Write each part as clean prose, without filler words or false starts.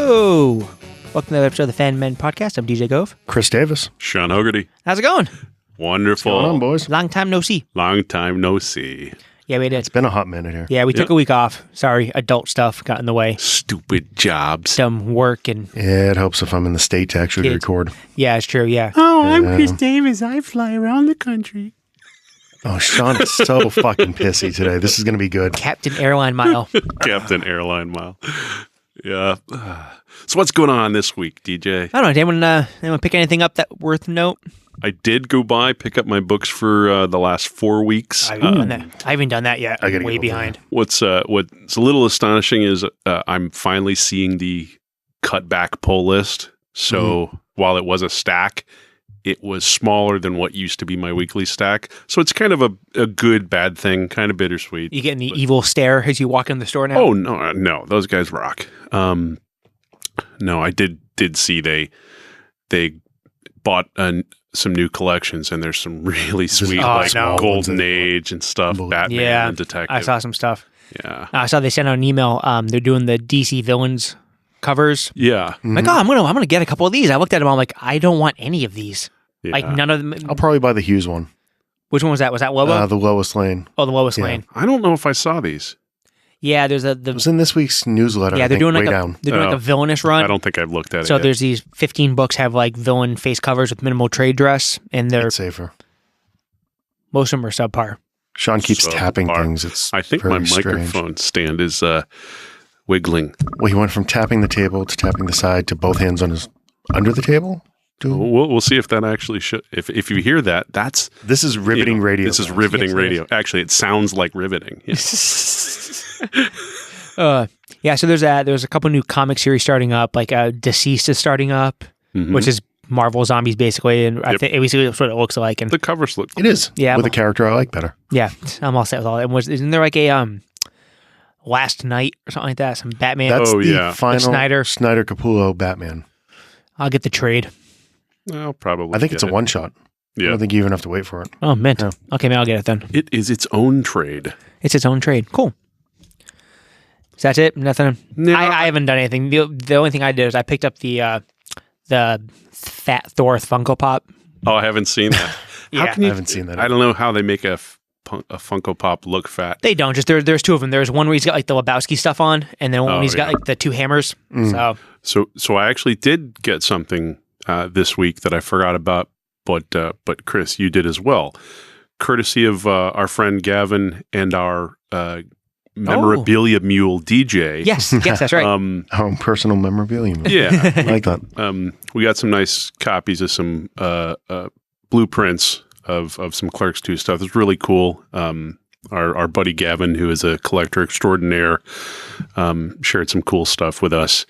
Hello. Welcome to another episode of the FANMEN podcast. I'm DJ Gove. Chris Davis. Sean Hogarty. How's it going? Wonderful. What's going on, boys? Long time no see. Long time no see. Yeah, we did. It's been a hot minute here. Yeah, we took a week off. Sorry, adult stuff got in the way. Stupid jobs. Some work and... Yeah, it helps if I'm in the state to actually record. Yeah, it's true, yeah. Oh, I'm Chris Davis. I fly around the country. Oh, Sean is so fucking pissy today. This is going to be good. Captain Airline Mile. Captain Airline Mile. Yeah. So what's going on this week, DJ? I don't know. Anyone pick anything up that worth note? I did go pick up my books for the last 4 weeks. I haven't done that yet. I gotta I'm way go behind. What's a little astonishing is I'm finally seeing the cutback pull list. So while it was a stack, it was smaller than what used to be my weekly stack. So it's kind of a good, bad thing, kind of bittersweet. You getting the evil stare as you walk in the store now? Oh, no. Those guys rock. No, I did see they bought some new collections, and there's some really sweet Golden Age and stuff, Batman and Detective. I saw some stuff. Yeah. I saw they sent out an email. They're doing the DC villains covers. Yeah. I'm like, I'm gonna get a couple of these. I looked at them. I'm like, I don't want any of these. Yeah. Like none of them. I'll probably buy the Hughes one. Which one was that? Was that Lobo? The Lois Lane. Oh, the Lois Lane. I don't know if I saw these. Yeah, there's It was in this week's newsletter. Yeah, they're doing like down. they're doing like a villainous run. I don't think I've looked at it So yet. there's these 15 books have like villain face covers with minimal trade dress, and they're It's safer. most of them are subpar. Sean keeps tapping Subpar. things. It's I think very my strange. microphone stand is wiggling. Well, he went from tapping the table to tapping the side to both hands on his under the table. We'll see if that actually should. If you hear that, that's This is riveting radio. This is riveting radio. Actually, it sounds like riveting. Yeah. Yeah, so there's a couple new comic series starting up, like Deceased is starting up, which is Marvel Zombies basically, and I think that's what it looks like. And The covers look It is. Yeah, With a character I like better. yeah, I'm all set with all that. And isn't there like a Last Night or something like that? Some Batman. That's the yeah. final The Snyder Capullo Batman. I'll get the trade. I'll probably. I think it's a get it. one shot. I Yeah, don't think you even have to wait for it. Oh, mint. Yeah. Okay, maybe I'll get it then. it is its own trade. It's its own trade. Cool. So that's it. Nothing. No, I haven't done anything. The only thing I did is I picked up the Fat Thor Funko Pop. Oh, I haven't seen that. Yeah. How can I you? haven't seen that. I don't know how they make a Funko Pop look fat. They don't. Just there's two of them. There's one where he's got like the Lebowski stuff on, and then one where he's got like the two hammers. So I actually did get something this week that I forgot about, but Chris, you did as well, courtesy of our friend Gavin and our memorabilia mule DJ. yes, that's right. Our own personal memorabilia. Yeah. I like that. We got some nice copies of some blueprints of some Clerks 2 stuff. It's really cool. Our buddy Gavin, who is a collector extraordinaire, shared some cool stuff with us.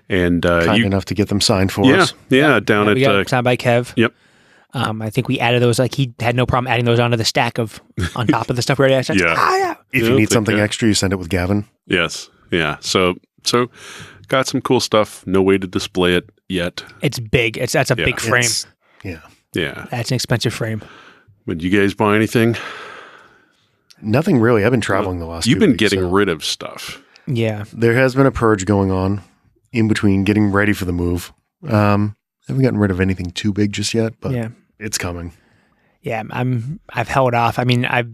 And Kind enough to get them signed for us. Yeah, down we got at signed by Kev. Yep. I think we added those. Like he had no problem adding those onto the stack of on top of the stuff we already had. Yeah. If you need something extra, you send it with Gavin. Yes. Yeah. So got some cool stuff. No way to display it yet. It's big. That's a big frame. Yeah. Yeah. That's an expensive frame. But you guys buy anything? Nothing really. I've been traveling the last You've 2 been weeks, getting so rid of stuff. Yeah. There has been a purge going on in between getting ready for the move. Haven't gotten rid of anything too big just yet, but it's coming. Yeah. I've held off. I mean, I've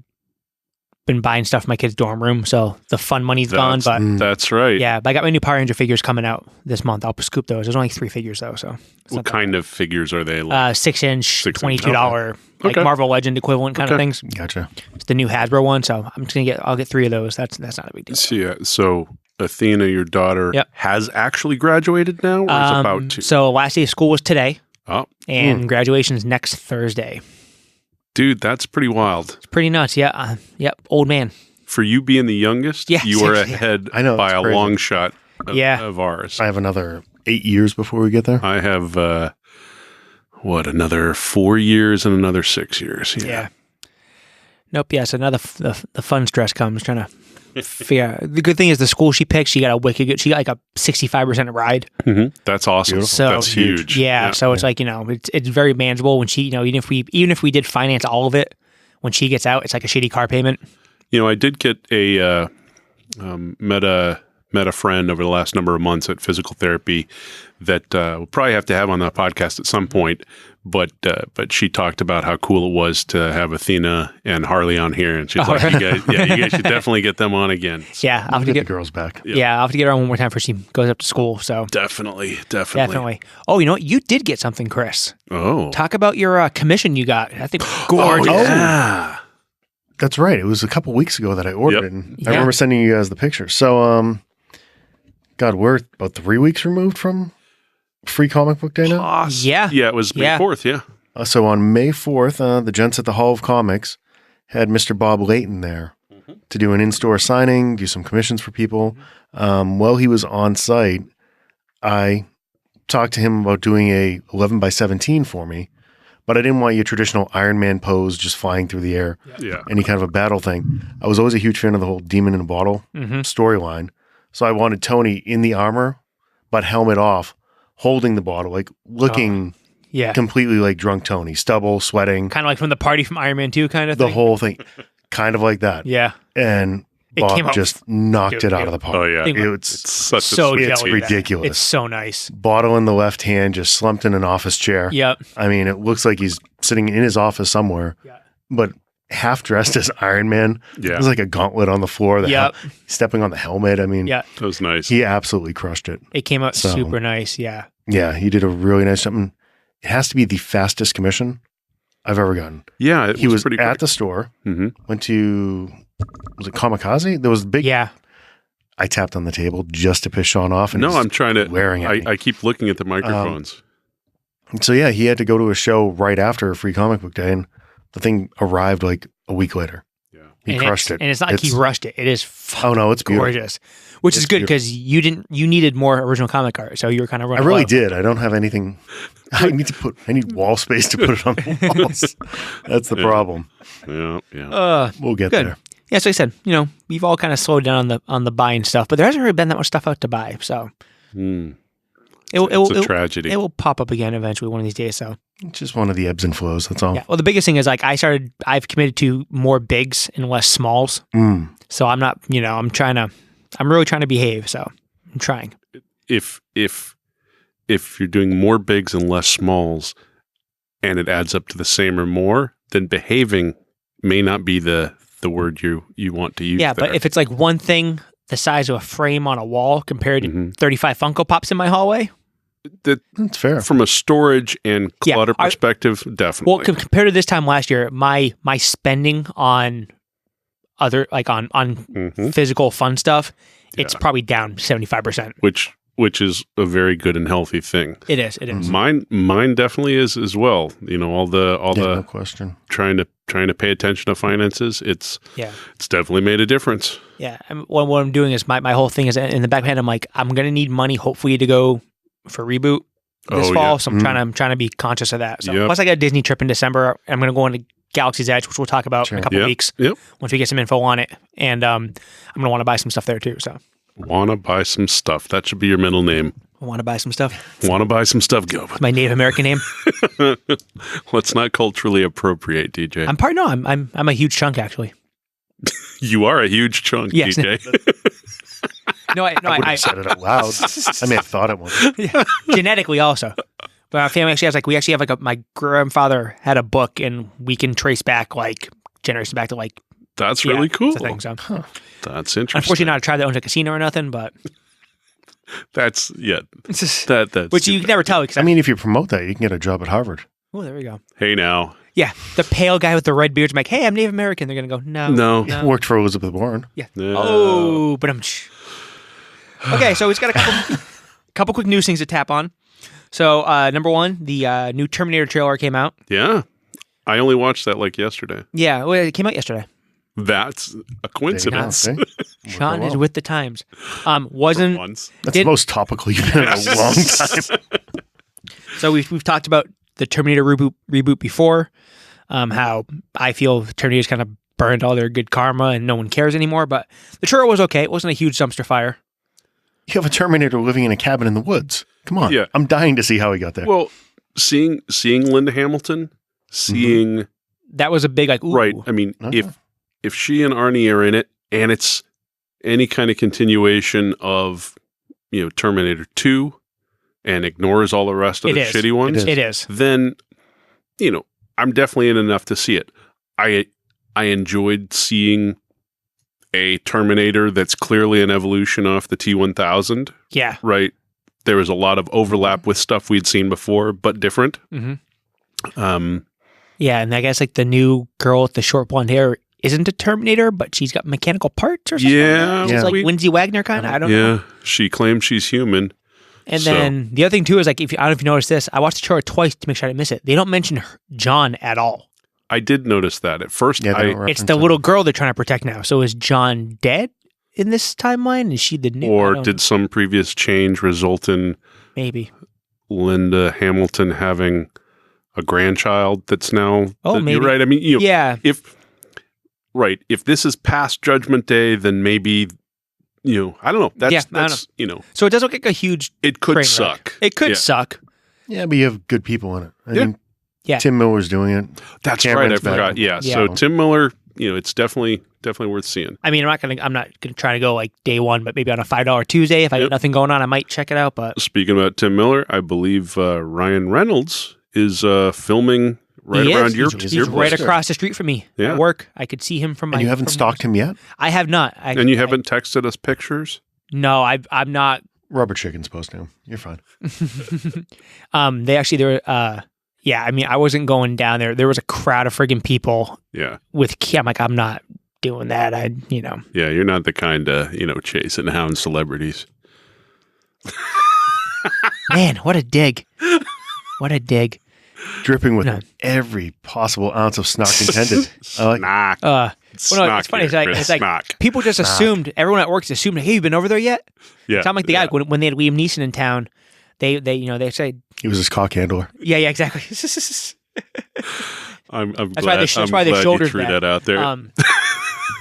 been buying stuff for my kid's dorm room, so the fun money's gone. But That's right. yeah, but I got my new Power Ranger figures coming out this month. I'll scoop those. There's only 3 figures though, so What kind of figures are they? Like? 6-inch, 6-inch. $22, like Okay. Marvel Legend equivalent kind of things. Gotcha. It's the new Hasbro one, so I'm just I'll get 3 of those. That's not a big deal. So Athena, your daughter, has actually graduated now, or is about to? So last day of school was today, Oh, and graduation's next Thursday. dude, that's pretty wild. It's pretty nuts. Yeah. Yep. Old man. For you being the youngest, Yes, you are actually. ahead I know, by it's a crazy. long shot of ours. I have another 8 years before we get there. I have, another 4 years and another 6 years. Yeah. Nope. Yeah. So now the fun stress comes trying to figure out. The good thing is the school she picked, she got a wicked good, she got like a 65% ride. Mm-hmm. That's awesome. Beautiful. So That's huge. Yeah. So it's like, it's very manageable when she, even if we did finance all of it, when she gets out, it's like a shitty car payment. I did get a Meta met a friend over the last number of months at physical therapy that we'll probably have to have on the podcast at some point. But she talked about how cool it was to have Athena and Harley on here, and she's like, you guys should definitely get them on again. So, yeah, I'll have to get the girls back. Yeah, I'll have to get her on one more time before she goes up to school. So definitely. Oh, you know what? You did get something, Chris. Oh, talk about your commission you got. I think gorgeous. Oh, yeah. That's right. It was a couple weeks ago that I ordered it. And I remember sending you guys the picture. So, God, we're about 3 weeks removed from Free Comic Book Day now? Yeah, it was May 4th, yeah. So on May 4th, the gents at the Hall of Comics had Mr. Bob Layton there to do an in-store signing, do some commissions for people. While he was on site, I talked to him about doing a 11 by 17 for me, but I didn't want your traditional Iron Man pose just flying through the air, any kind of a battle thing. I was always a huge fan of the whole Demon in a Bottle storyline, so I wanted Tony in the armor, but helmet off, holding the bottle, like looking completely like drunk Tony, stubble, sweating. Kind of like from the party from Iron Man 2 kind of thing? The whole thing. Kind of like that. Yeah. And Bob just knocked it out of the park. Oh, yeah. It's such it's ridiculous. It's so nice. Bottle in the left hand, just slumped in an office chair. Yep. I mean, it looks like he's sitting in his office somewhere, but half dressed as Iron Man. Yeah. There's like a gauntlet on the floor. Stepping on the helmet. I mean, that was nice. He absolutely crushed it. It came out super nice. Yeah. Yeah. He did a really nice something. It has to be the fastest commission I've ever gotten. Yeah. He was pretty at quick. the store, went to, was it Kamikaze? There was big. Yeah. I tapped on the table just to piss Sean off. And I'm trying to. Wearing it. I keep looking at the microphones. So yeah, he had to go to a show right after Free Comic Book Day, and the thing arrived like a week later. Yeah, he crushed it. And it's not like he rushed it. It is it's gorgeous, which is good because you needed more original comic art, so you were kind of running. I really did. I don't have anything. I need wall space to put it on the walls. That's the problem. Yeah. We'll get there. Yeah, so I said, we've all kind of slowed down on the buying stuff, but there hasn't really been that much stuff out to buy. So it's a tragedy. It will pop up again eventually one of these days. So it's just one of the ebbs and flows. That's all. Yeah. Well, the biggest thing is I've committed to more bigs and less smalls. So I'm not, I'm really trying to behave. So I'm trying. If you're doing more bigs and less smalls, and it adds up to the same or more, then behaving may not be the word you want to use. Yeah, there. but if it's like one thing the size of a frame on a wall compared to 35 Funko Pops in my hallway, that's fair. From a storage and clutter perspective, definitely. Well, compared to this time last year, my spending on other on physical fun stuff, it's probably down 75%. Which is a very good and healthy thing. It is. Mine definitely is as well. All the no question. Trying to pay attention to finances. It's definitely made a difference. Yeah. What I'm doing is my whole thing is in the back of my head. I'm like, I'm gonna need money hopefully to go for reboot this fall. So I'm trying to be conscious of that. So plus I got a Disney trip in December. I'm gonna go into Galaxy's Edge, which we'll talk about in a couple of weeks. Yep. Once we get some info on it, and I'm gonna want to buy some stuff there too. So. Want to buy some stuff. That should be your middle name. Want to buy some stuff. Want to buy some stuff, Gil. My Native American name. Let's not culturally appropriate, DJ. I'm a huge chunk actually. You are a huge chunk, yes. DJ. I said it out loud. I may have thought it once. Yeah. Genetically also. But our family actually has my grandfather had a book and we can trace back generations back to That's really cool. Thing, so. That's interesting. Unfortunately, not a tribe that owns a casino or nothing, but that's which you can never tell. Because if you promote that, you can get a job at Harvard. Oh, there we go. Hey, now. Yeah, the pale guy with the red beard's like, "Hey, I'm Native American." They're gonna go, "No." Worked for Elizabeth Warren. Yeah. Oh, but I'm. Okay, so it's got a couple quick news things to tap on. So, number one, the new Terminator trailer came out. Yeah, I only watched that yesterday. Yeah, well, it came out yesterday. That's a coincidence. Sean is with the times. Wasn't that's the most topical you've been in a long time. So we've talked about the Terminator reboot before. How I feel Terminator's kind of burned all their good karma and no one cares anymore. But the trailer was okay. It wasn't a huge dumpster fire. You have a Terminator living in a cabin in the woods. Come on. Yeah. I'm dying to see how he got there. Well, seeing Linda Hamilton, that was a big ooh. Right. I mean, if she and Arnie are in it and it's any kind of continuation of, Terminator 2 and ignores all the rest of the shitty ones, it is. Then, I'm definitely in enough to see it. I enjoyed seeing a Terminator that's clearly an evolution off the T-1000. Yeah. Right? There was a lot of overlap with stuff we'd seen before, but different. Mm-hmm. Yeah, and I guess like the new girl with the short blonde hair isn't a Terminator, but she's got mechanical parts or something. Yeah. She's like Lindsay Wagner kind of. I don't know. Yeah, she claims she's human. And then the other thing too is like, I don't know if you noticed this, I watched the trailer twice to make sure I didn't miss it. They don't mention John at all. I did notice that at first. It's the little girl they're trying to protect now. So is John dead in this timeline? Is she the new? Or did some previous change result in maybe Linda Hamilton having a grandchild that's now? Maybe. You're right. I mean, yeah. If this is past Judgment Day, then maybe. I don't know. That's So it does look like a huge. It could suck. It could suck. Yeah, but you have good people in it. I mean, Tim Miller's doing it. That's right. I forgot. Yeah. So Tim Miller, it's definitely worth seeing. I mean, I'm not gonna try to go like day one, but maybe on a $5 Tuesday if I got nothing going on, I might check it out. But speaking about Tim Miller, I believe Ryan Reynolds is filming. Around your he's right across the street from me at work. I could see him from my. And you haven't stalked him yet? I have not. And you haven't texted us pictures? No, I'm not. Rubber chicken's posting him. You're fine. I mean, I wasn't going down there. There was a crowd of friggin' people. Yeah. I'm like, I'm not doing that. Yeah, you're not the kind of, chase and hound celebrities. Man, what a dig. What a dig. Dripping with every possible ounce of snark intended. Snark. It's funny. It's like people just assumed, everyone at work assumed, hey, you've been over there yet? Yeah. It's not like the guy, when they had Liam Neeson in town, they say. He was his cock handler. Yeah, exactly. I'm that's glad, why they shouldered you threw that out there.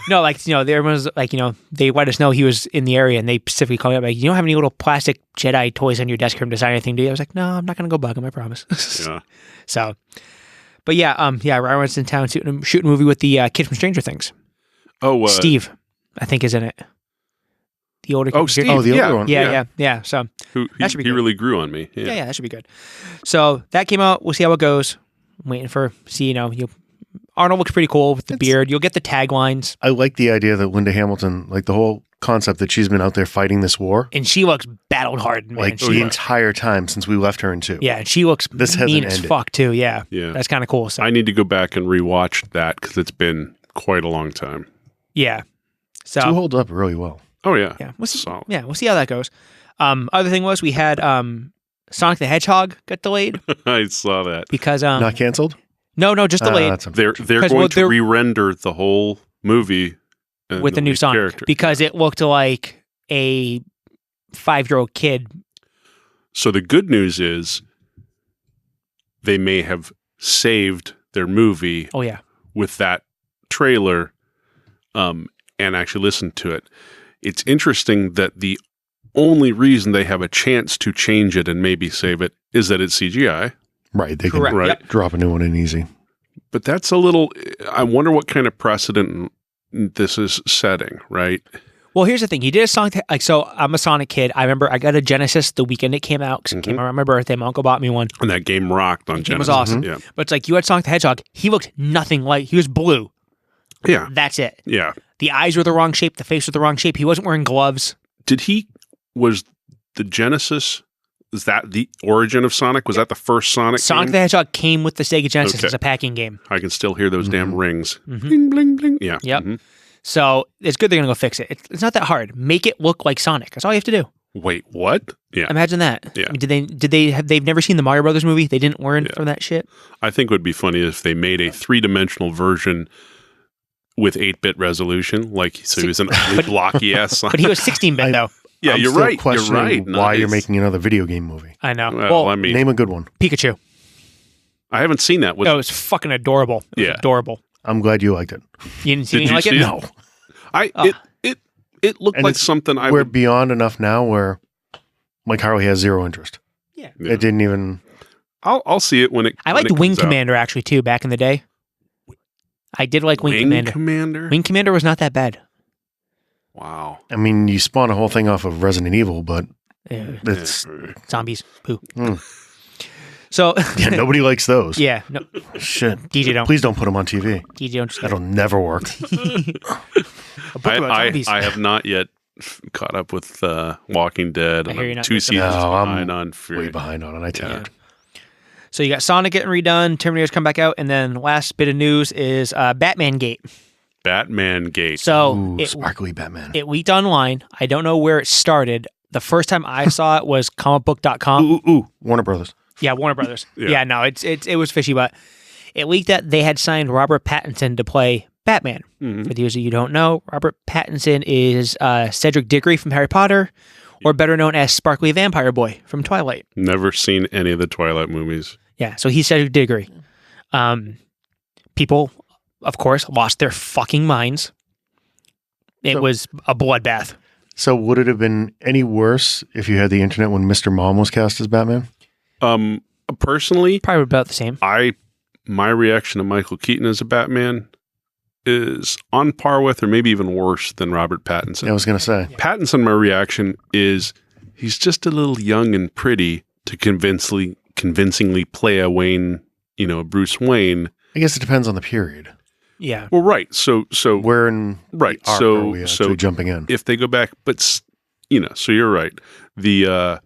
No, everyone's like, they let us know he was in the area, and they specifically called me up like, you don't have any little plastic Jedi toys on your desk room to sign anything, do you? I was like, no, I'm not going to go bug him, I promise. Yeah. So, but Ryan was in town shooting a movie with the kid from Stranger Things. Oh, Steve, I think, is in it. The older kid. Oh, Steve. Oh, the older one. Yeah. So that should be good. He really grew on me. Yeah, that should be good. So that came out. We'll see how it goes. I'm waiting for Arnold looks pretty cool with the beard. You'll get the taglines. I like the idea that Linda Hamilton, like the whole concept that she's been out there fighting this war. And she looks battled hard, man. Like the entire time since we left her in 2. Yeah, and she looks mean as fuck, too. Yeah. That's kind of cool. So. I need to go back and rewatch that because it's been quite a long time. Yeah. So 2 holds up really well. Oh, yeah. Yeah. We'll see, solid. Yeah, we'll see how that goes. Other thing was we had Sonic the Hedgehog got delayed. I saw that. Because not canceled? No, just delayed. They're going to re-render the whole movie with the new Sonic character. Because it looked like a 5-year-old kid. So the good news is they may have saved their movie with that trailer and actually listened to it. It's interesting that the only reason they have a chance to change it and maybe save it is that it's CGI. Right. They can drop a new one in easy. But that's a little, I wonder what kind of precedent this is setting, right? Well, here's the thing. He did a song, so I'm a Sonic kid. I remember I got a Genesis the weekend it came out because it came around my birthday. My uncle bought me one. And that game rocked on Genesis. It was awesome. Yeah. But it's like you had Sonic the Hedgehog. He looked nothing like, he was blue. Yeah. That's it. Yeah. The eyes were the wrong shape. The face was the wrong shape. He wasn't wearing gloves. Was the Genesis, is that the origin of Sonic? Was that the first Sonic the Hedgehog came with the Sega Genesis as a packing game. I can still hear those damn rings. Bling, bling, bling. Yeah. Yep. So it's good they're going to go fix it. It's not that hard. Make it look like Sonic. That's all you have to do. Wait, what? Yeah. Imagine that. Yeah. I mean, they've never seen the Mario Brothers movie? They didn't learn from that shit? I think it would be funny if they made a 3-dimensional version with 8-bit resolution. So he was an ugly, blocky ass Sonic. But he was 16-bit though. Yeah, I'm you're still right. Questioning why you're making another video game movie. I know. Well, I mean, name a good one. Pikachu. I haven't seen that. It was fucking adorable. It was adorable. I'm glad you liked it. You didn't see anything like it? No. It looked like something we're beyond enough now where Mike Harley has 0 interest. Yeah. It didn't even. I'll see it when it. I liked Wing Commander actually too back in the day. I did like Wing Commander. Commander. Wing Commander was not that bad. Wow. I mean, you spawn a whole thing off of Resident Evil, but it's zombies. Poo. Mm. So yeah, nobody likes those. Yeah. No. Shit. DJ don't. Please don't put them on TV. DJ don't. That'll never work. I have not yet caught up with Walking Dead. I hear you're I'm not 2 seasons behind on way behind on it. I tell you. So you got Sonic getting redone, Terminator's come back out, and then last bit of news is Batman Gate. Batman Gate. So sparkly Batman. It leaked online. I don't know where it started. The first time I saw it was comicbook.com. Ooh, Warner Brothers. Yeah, Warner Brothers. Yeah, no, it was fishy, but it leaked that they had signed Robert Pattinson to play Batman. Mm-hmm. For those of you who don't know, Robert Pattinson is Cedric Diggory from Harry Potter, or better known as Sparkly Vampire Boy from Twilight. Never seen any of the Twilight movies. Yeah, so he's Cedric Diggory. People, of course, lost their fucking minds. It was a bloodbath. So would it have been any worse if you had the internet when Mr. Mom was cast as Batman? Personally, probably about the same. My reaction to Michael Keaton as a Batman is on par with, or maybe even worse than Robert Pattinson. I was going to say. Pattinson, my reaction is he's just a little young and pretty to convincingly play a Wayne, Bruce Wayne. I guess it depends on the period. Yeah. Well, right. So where in right. The arc are we actually jumping in? If they go back, but so you're right. The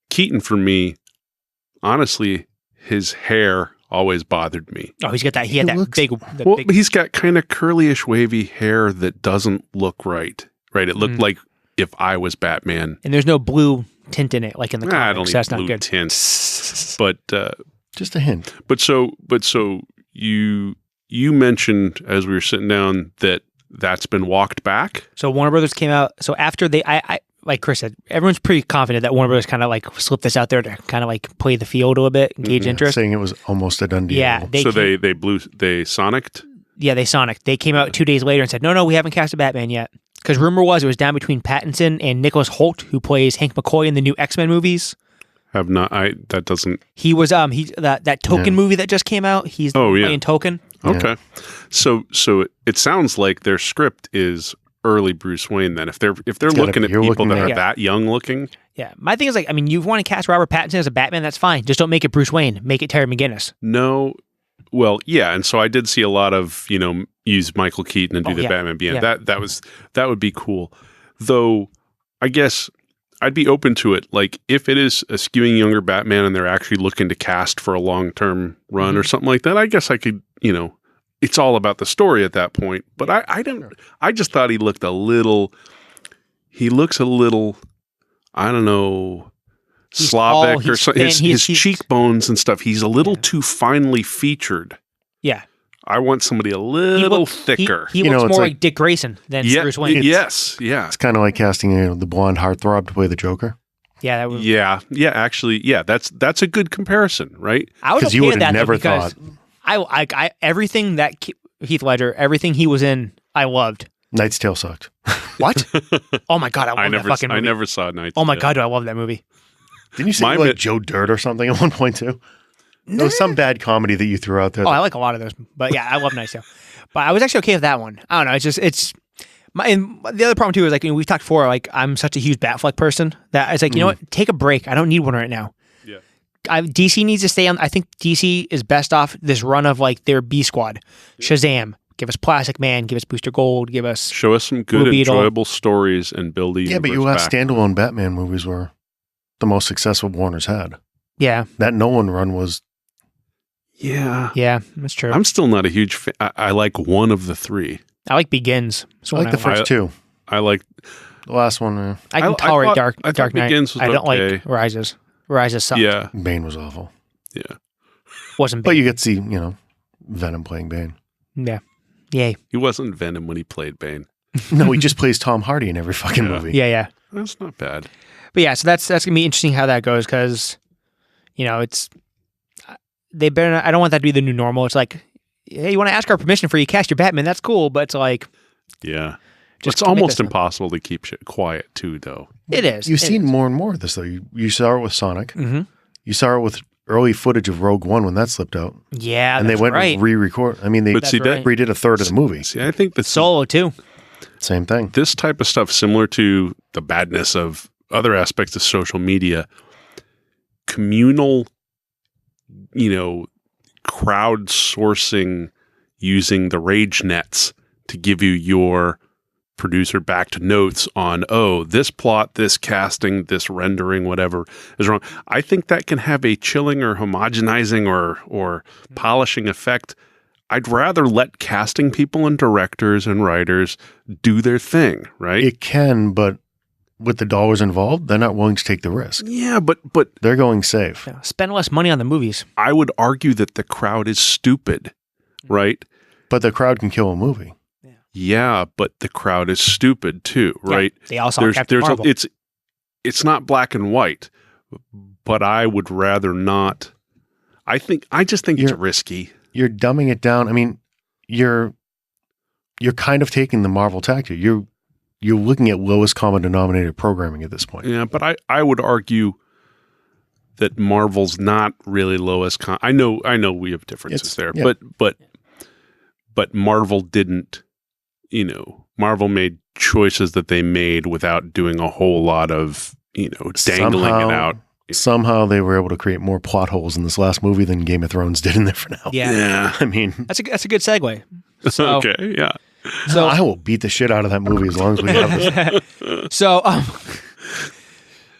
Keaton for me, honestly, his hair always bothered me. Oh, he's got that. He had that big. But he's got kind of curlyish, wavy hair that doesn't look right. Right. It looked like if I was Batman. And there's no blue tint in it, like in the comics. I don't need That's blue not good. tint. But just a hint. But so you mentioned as we were sitting down that's been walked back. So Warner Brothers came out. So after I like Chris said, everyone's pretty confident that Warner Brothers kind of like slipped this out there to kind of like play the field a little bit, engage interest. Saying it was almost a done deal. Yeah. They Sonic'd? Yeah, they Sonic. They came out 2 days later and said, no, we haven't cast a Batman yet. Because rumor was it was down between Pattinson and Nicholas Hoult, who plays Hank McCoy in the new X-Men movies. Have not. That doesn't. He was that Token movie that just came out. He's playing Token. Okay, Yeah. so it sounds like their script is early Bruce Wayne. Then if they're looking at people that are that young looking. Yeah, my thing is like, I mean, you want to cast Robert Pattinson as a Batman, that's fine. Just don't make it Bruce Wayne. Make it Terry McGinnis. No, well, yeah, and so I did see a lot of use Michael Keaton and do the Batman being that would be cool. Though I guess I'd be open to it. Like if it is a skewing younger Batman and they're actually looking to cast for a long-term run or something like that, I guess I could, it's all about the story at that point. But I just thought he looks a little, I don't know, Slavic or something. His cheekbones and stuff. He's a little too finely featured. Yeah. I want somebody a little thicker. He looks more like Dick Grayson than Bruce Wayne. Yes, yeah. It's kind of like casting the blonde heartthrob to play the Joker. Yeah, that would. Yeah. Actually, yeah. That's a good comparison, right? I would you would have never thought. I everything that Heath Ledger, everything he was in, I loved. Knight's Tale sucked. What? Oh my god, I love that fucking movie. I never saw Knight's Oh my Tale. god, do I love that movie? Didn't you say like Joe Dirt or something at one point too? There was some bad comedy that you threw out there. Oh, I like a lot of those. But yeah, I love Knight's Tale. But I was actually okay with that one. I don't know. And the other problem too is like, we've talked before, like I'm such a huge Batfleck person that it's like, you know what? Take a break. I don't need one right now. Yeah. DC needs to stay on. I think DC is best off this run of like their B squad. Shazam. Give us Plastic Man. Give us Booster Gold. Show us some good, enjoyable stories and build the universe. Yeah, but your last standalone Batman movies were the most successful Warner's had. Yeah. That Nolan run was. Yeah, that's true. I'm still not a huge fan. I like one of the three. I like Begins. I like the first two. I like the last one. I can tolerate Dark Knight. Begins was I don't okay. like Rises. Rises sucked. Yeah. Bane was awful. Yeah. Wasn't Bane. But you get to see, Venom playing Bane. Yeah. Yay. He wasn't Venom when he played Bane. No, he just plays Tom Hardy in every fucking movie. Yeah. That's not bad. But yeah, so that's going to be interesting how that goes because, it's... They better not, I don't want that to be the new normal. It's like, hey, you want to ask our permission for you cast your Batman? That's cool, but it's like, yeah, it's almost impossible to keep shit quiet too, though. It is. You've seen more and more of this, though. You saw it with Sonic. Mm-hmm. You saw it with early footage of Rogue One when that slipped out. Yeah, and they went and re-record. I mean, they redid a third of the movie. See, I think Solo too. Same thing. This type of stuff, similar to the badness of other aspects of social media, communal, crowdsourcing using the rage nets to give you your producer backed notes on, this plot, this casting, this rendering, whatever is wrong. I think that can have a chilling or homogenizing or polishing effect. I'd rather let casting people and directors and writers do their thing, right? It can, but with the dollars involved, they're not willing to take the risk. Yeah, but they're going safe. Yeah, spend less money on the movies. I would argue that the crowd is stupid, right? But the crowd can kill a movie. Yeah, but the crowd is stupid too, right? Yeah, they also have Captain Marvel. It's not black and white, but I would rather not. I just think it's risky. You're dumbing it down. I mean, you're kind of taking the Marvel tactic. You're looking at lowest common denominator programming at this point. Yeah, but I would argue that Marvel's not really lowest. I know we have differences there, yeah. but Marvel didn't. Marvel made choices that they made without doing a whole lot of, dangling it out. Somehow they were able to create more plot holes in this last movie than Game of Thrones did in there for now. Yeah. I mean, that's a good segue. So, okay, yeah. So I will beat the shit out of that movie as long as we have this.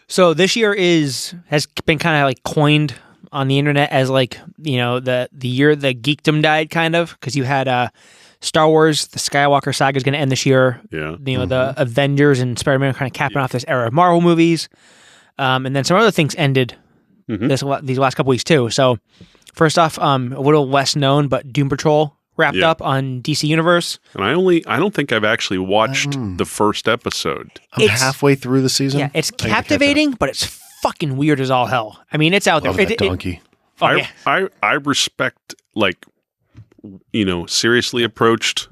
So this year has been kind of like coined on the internet as like, the year the geekdom died, kind of, because you had Star Wars, the Skywalker saga is going to end this year. Yeah. The Avengers and Spider-Man are kind of capping off this era of Marvel movies. And then some other things ended these last couple weeks too. So first off, a little less known, but Doom Patrol wrapped up on DC Universe. And I don't think I've actually watched the first episode. I'm halfway through the season. Yeah, it's captivating, but it's fucking weird as all hell. I mean, it's out there. Love that donkey. I respect, seriously approached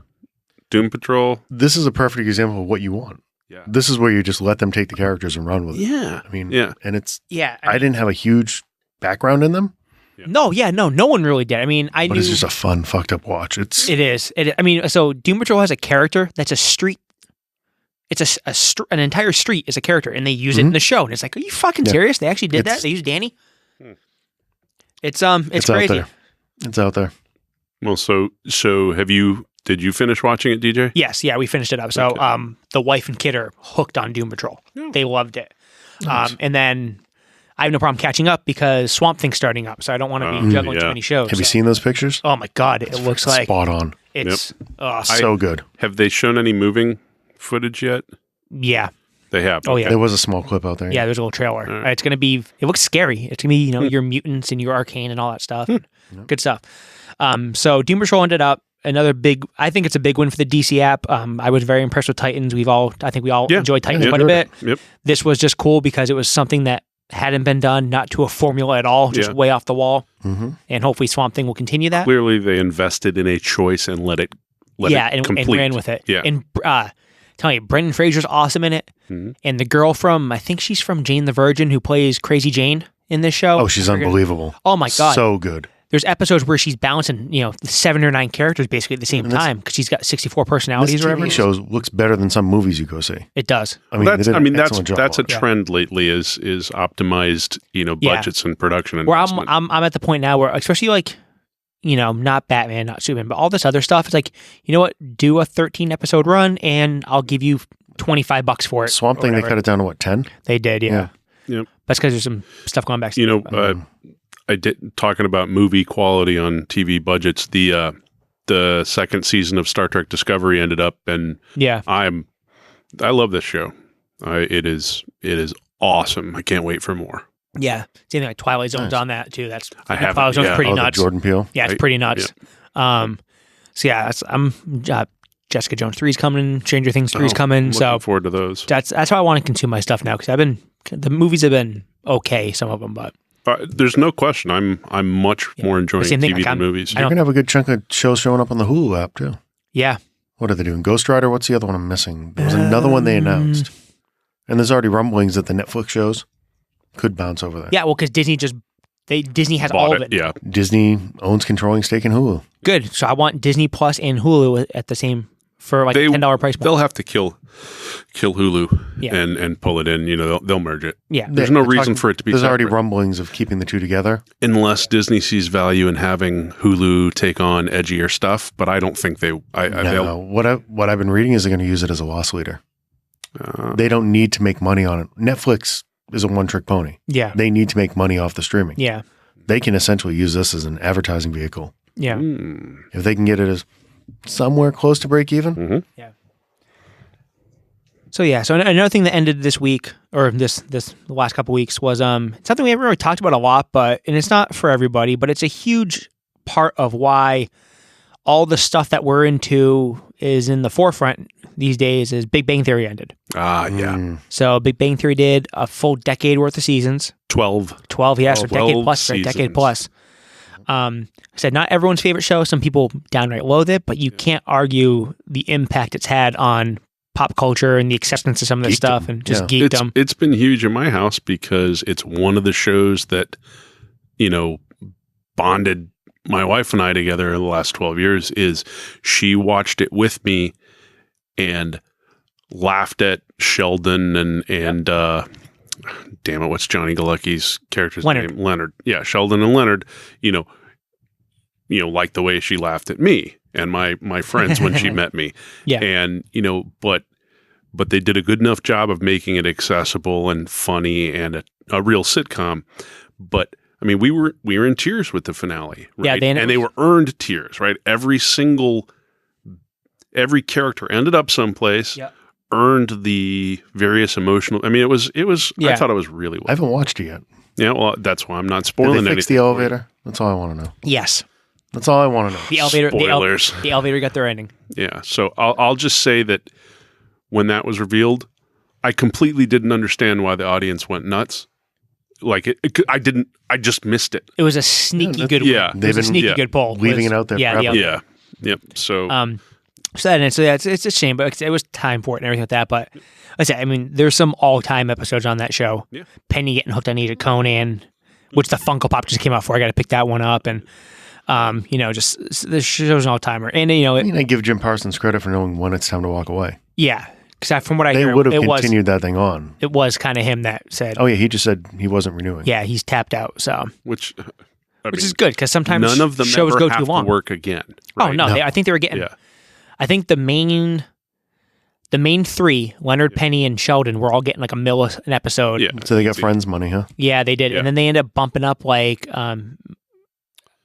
Doom Patrol. This is a perfect example of what you want. Yeah. This is where you just let them take the characters and run with it. Yeah. I mean, and it's, I didn't have a huge background in them. Yeah. No one really did. I mean, but it's just a fun, fucked up watch. It is. I mean, so Doom Patrol has a character that's a street. It's an entire street is a character, and they use it in the show. And it's like, are you fucking serious? They actually did that? They used Danny? It's crazy. Out there. It's out there. Well, so did you finish watching it, DJ? Yes, we finished it up. So the wife and kid are hooked on Doom Patrol. Yeah. They loved it. Nice. And then I have no problem catching up because Swamp Thing's starting up, so I don't want to be juggling too many shows. Have you seen those pictures? Oh my God, it looks like spot on. It's so good. Have they shown any moving footage yet? Yeah. They have. Oh, yeah. There was a small clip out there. Yeah, there's a little trailer. Right. It's going to be, it looks scary. It's going to be, your mutants and your arcane and all that stuff. Good stuff. So Doom Patrol ended up I think it's a big win for the DC app. I was very impressed with Titans. I think we all enjoyed Titans quite a bit. Yep. This was just cool because it was something that hadn't been done, not to a formula at all, just way off the wall. Mm-hmm. And hopefully Swamp Thing will continue that. Clearly they invested in a choice and let it complete. And ran with it. Yeah. And tell you, Brendan Fraser's awesome in it. Mm-hmm. And the girl I think she's from Jane the Virgin, who plays Crazy Jane in this show. Oh, she's unbelievable. Oh my God. So good. There's episodes where she's balancing, 7 or 9 characters basically at the same time because she's got 64 personalities or whatever. This TV show looks better than some movies you go see. It does. That's a trend lately is optimized, budgets and production investment. Where I'm at the point now where, especially not Batman, not Superman, but all this other stuff, it's like, you know what? Do a 13 episode run and I'll give you $25 for it. Swamp Thing, they cut it down to what, 10? They did, yeah. Yep. That's because there's some stuff going back. I did talking about movie quality on TV budgets. The second season of Star Trek Discovery ended up, and I love this show. It is awesome. I can't wait for more. Yeah, same thing like Twilight Zone's on that too. Twilight Zone's pretty nuts. Jordan Peele. Yeah, it's pretty nuts. Yeah. Jessica Jones 3's coming. Stranger Things 3's coming. Looking forward to those. That's how I want to consume my stuff now because the movies have been okay, some of them, but. There's no question. I'm much more enjoying TV than movies. You're going to have a good chunk of shows showing up on the Hulu app, too. Yeah. What are they doing? Ghost Rider? What's the other one I'm missing? There was another one they announced. And there's already rumblings that the Netflix shows could bounce over there. Yeah, well, because Disney has all of it. Yeah. Disney owns controlling stake in Hulu. Good. So I want Disney Plus and Hulu at the same for like a $10 price point. They'll have to kill Hulu and pull it in. They'll merge it. Yeah. There's no reason for it to be There's separate. already rumblings of keeping the two together. Unless Disney sees value in having Hulu take on edgier stuff, but I don't think they... No. What I've been reading is they're going to use it as a loss leader. They don't need to make money on it. Netflix is a one-trick pony. Yeah. They need to make money off the streaming. Yeah. They can essentially use this as an advertising vehicle. Yeah. If they can get it as somewhere close to break even. Mm-hmm. Yeah. So another thing that ended this week, or the last couple weeks, was something we haven't really talked about a lot, and it's not for everybody, but it's a huge part of why all the stuff that we're into is in the forefront these days. Is Big Bang Theory ended. Yeah. So Big Bang Theory did a full decade worth of seasons. 12. Yes, or decade plus. Seasons. Right, decade plus. I said not everyone's favorite show. Some people downright loathe it, but you can't argue the impact it's had on pop culture and the acceptance of some of this stuff and just geekdom. It's been huge in my house because it's one of the shows that, bonded my wife and I together in the last 12 years. Is she watched it with me and laughed at Sheldon and damn it, what's Johnny Galecki's character's name? Leonard. Yeah, Sheldon and Leonard, like the way she laughed at me and my friends when she met me. Yeah. And, but they did a good enough job of making it accessible and funny and a real sitcom. But I mean, we were in tears with the finale, right? Yeah, they were earned tears, right? Every character ended up someplace. Yep. Earned the various emotional. I mean, it was. I thought it was really well. I haven't watched it yet. Yeah, well, that's why I'm not spoiling anything. Did they fix the elevator? That's all I want to know. Yes. That's all I want to know. The elevator. Spoilers. The elevator got their ending. Yeah. So I'll just say that when that was revealed, I completely didn't understand why the audience went nuts. Like I just missed it. It was a sneaky good. Yeah. It was a sneaky good pull. Leaving it out there. Forever. Yeah. Yep. So. It's a shame, but it was time for it and everything like that. But like I said, I mean, there's some all-time episodes on that show. Yeah. Penny getting hooked on Agent Conan, which the Funko Pop just came out for. I got to pick that one up, and just the show's an all-timer. And I give Jim Parsons credit for knowing when it's time to walk away. Yeah, because from what I they hear, would have continued that thing on. It was kind of him that said, "Oh yeah," he just said he wasn't renewing. Yeah, he's tapped out. So which is good because sometimes none of them shows ever go have too long. To work again. Right? Oh no, I think they were getting. Yeah. I think the main three, Leonard, Penny, and Sheldon, were all getting like $1 an episode. Yeah. So they got Friends money, huh? Yeah, they did. Yeah. And then they ended up bumping up like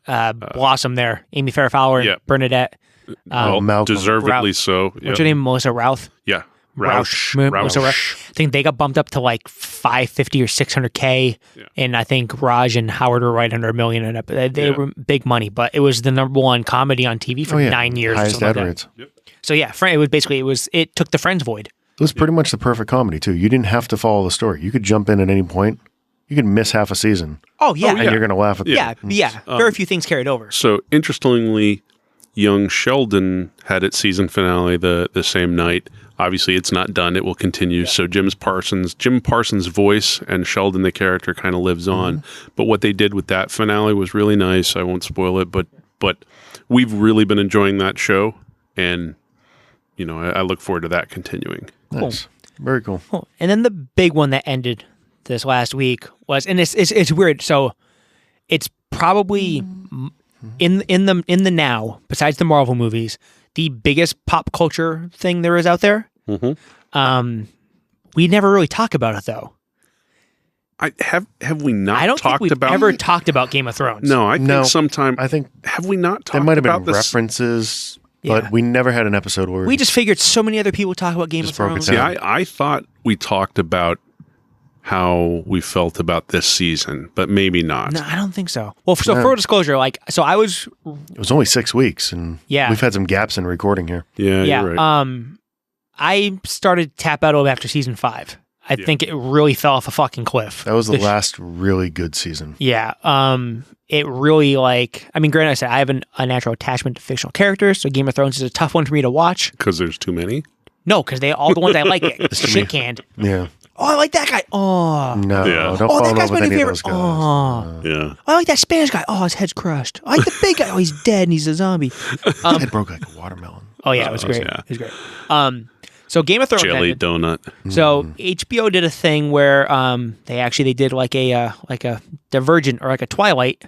Blossom there, Amy Farrah Fowler, Yeah. Bernadette. Malcolm. Deservedly so. What's Yeah. her name? Melissa Routh. Yeah. Melissa Routh. I think they got bumped up to like $550 or $600K, and I think Raj and Howard were right under $1 million an episode. They were big money, but it was the #1 comedy on TV for 9 years. Highest ad rates. Yep. So yeah, it took the Friends void. It was pretty much the perfect comedy too. You didn't have to follow the story. You could jump in at any point. You could miss half a season. Oh yeah, and you're going to laugh at yeah. Very few things carried over. So interestingly, young Sheldon had its season finale the same night. Obviously, it's not done. It will continue. Yeah. So Jim Parsons' voice and Sheldon, the character, kind of lives on. But what they did with that finale was really nice. I won't spoil it, but we've really been enjoying that show, and I look forward to that continuing. Nice. Cool. Very cool. And then the big one that ended this last week was, and it's weird. So it's probably in the now, besides the Marvel movies, the biggest pop culture thing there is out there. Mm-hmm. We never really talk about it though. Have we not? I don't think we've ever talked about Game of Thrones. No, I think sometime. I think have we not talked there might have about been this? references, but we never had an episode where we just figured so many other people talk about Game of Thrones. See, I thought we talked about how we felt about this season, but maybe not. No, I don't think so. Well, so full disclosure, it was only 6 weeks, and we've had some gaps in recording here. Yeah, you're right. I started Tap Out after season 5. I think it really fell off a fucking cliff. That was the last really good season. Yeah. It really granted, I said I have a natural attachment to fictional characters, so Game of Thrones is a tough one for me to watch. Because there's too many? No, because all the ones I like get shit canned. Yeah. Oh, I like that guy. Oh. No, don't fall in love with any of those guys. Oh. Yeah. I like that Spanish guy. Oh, his head's crushed. I like the big guy. Oh, he's dead and he's a zombie. His head broke like a watermelon. Oh yeah, it was great. Yeah. It was great. So Game of Thrones jelly ended. donut. So HBO did a thing where they did like a Divergent or like a Twilight,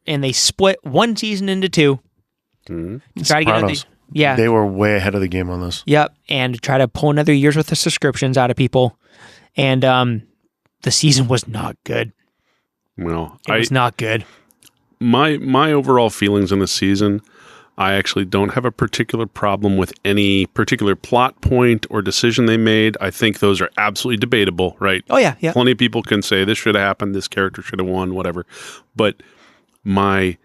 and they split one season into two. Mm-hmm. Try to get they were way ahead of the game on this. Yep, and try to pull another year's worth of subscriptions out of people, and the season was not good. Well, it was not good. My overall feelings on the season, I actually don't have a particular problem with any particular plot point or decision they made. I think those are absolutely debatable, right? Oh, yeah. Plenty of people can say this should have happened, this character should have won, whatever. But my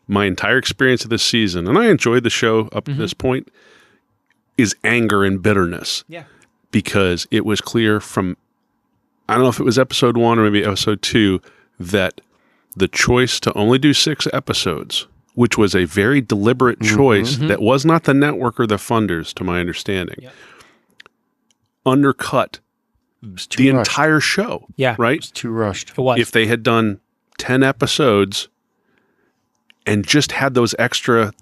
entire experience of this season, and I enjoyed the show up to this point, is anger and bitterness. Yeah. Because it was clear from, I don't know if it was episode 1 or maybe episode 2, that the choice to only do 6 episodes, which was a very deliberate choice that was not the network or the funders, to my understanding, undercut the entire show. Yeah. Right? It was too rushed. It was. If they had done 10 episodes and just had those extra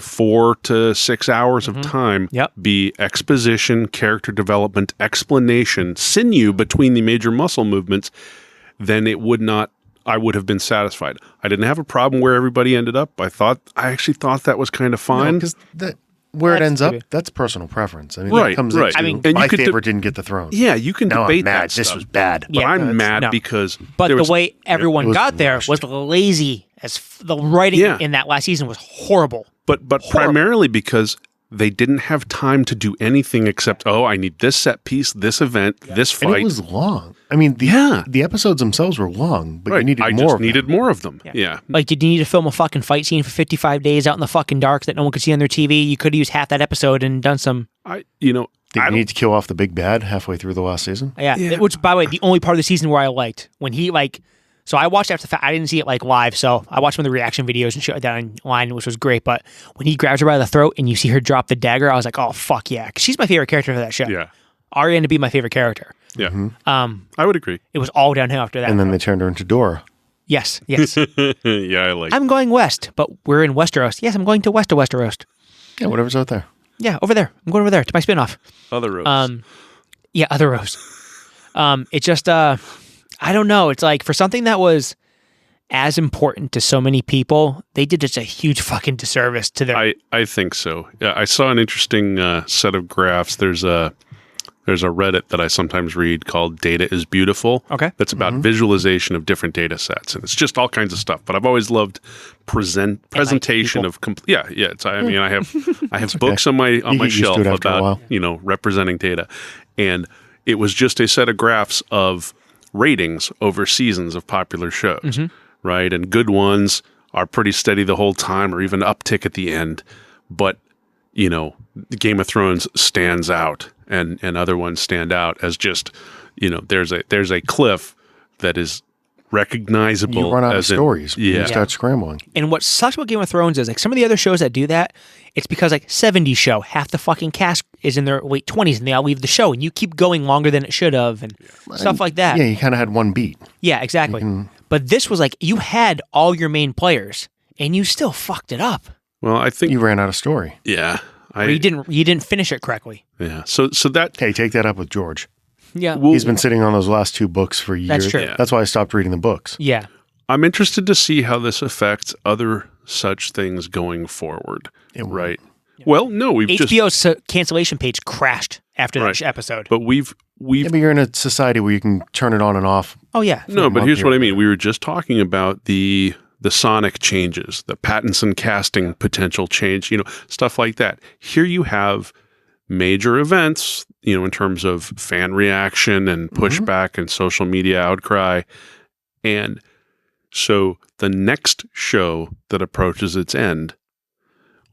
4 to 6 hours of time be exposition, character development, explanation, sinew between the major muscle movements, then I would have been satisfied. I didn't have a problem where everybody ended up. I actually thought that was kind of fine. Because where it ends up, that's personal preference. I mean, right, that comes right. into my favorite didn't get the throne. Yeah, you can debate that this stuff. was bad. But I'm mad because... But the way everyone got there was lazy. The writing in that last season was horrible. But primarily because they didn't have time to do anything except, I need this set piece, this event, this fight. And it was long. I mean, the episodes themselves were long, but you needed more of them. I just needed more of them. Yeah. Like, did you need to film a fucking fight scene for 55 days out in the fucking dark that no one could see on their TV? You could have used half that episode and done some... Did you need to kill off the big bad halfway through the last season? Yeah. Which, by the way, the only part of the season where I liked, when he, so I watched after the fact. I didn't see it live, so I watched some of the reaction videos and shit like that online, which was great. But when he grabs her by the throat and you see her drop the dagger, I was like, oh fuck yeah, because she's my favorite character for that show. Yeah, Arya ended up being my favorite character. Yeah, I would agree. It was all downhill after that. And then they turned her into Dora. Yes. Yeah, I like. I'm going west, but we're in Westeros. Yes, I'm going to Westeros. Yeah, whatever's out there. Yeah, over there. I'm going over there to my spinoff. Other roast. Yeah, other roast. It just I don't know. It's like for something that was as important to so many people, they did just a huge fucking disservice to their... I think so. Yeah, I saw an interesting set of graphs. There's a Reddit that I sometimes read called Data is Beautiful. Okay. That's about visualization of different data sets. And it's just all kinds of stuff. But I've always loved presentation of... Yeah. It's, I mean, I have books on my shelf about, representing data. And it was just a set of graphs of ratings over seasons of popular shows. Right? And good ones are pretty steady the whole time or even uptick at the end. But, Game of Thrones stands out and other ones stand out as just, there's a cliff that is recognizable. You run out of stories when you start scrambling. And what sucks about Game of Thrones is like some of the other shows that do that, it's because like 70s show, half the fucking cast is in their late 20s and they all leave the show and you keep going longer than it should have and stuff like that. Yeah, you kind of had one beat. Yeah, exactly. But this was like, you had all your main players and you still fucked it up. Well, I think... You ran out of story. Yeah. Or you didn't finish it correctly. Yeah. So that... Hey, take that up with George. Yeah. He's been sitting on those last 2 books for years. That's true. Yeah. That's why I stopped reading the books. Yeah. I'm interested to see how this affects other such things going forward. Right? Yeah. Well, no, HBO's cancellation page crashed after that episode. But we've... Yeah, but you're in a society where you can turn it on and off. Oh, yeah. No, but here's what I mean. We were just talking about the Sonic changes, the Pattinson casting potential change, stuff like that. Here you have major events, in terms of fan reaction and pushback and social media outcry. And so the next show that approaches its end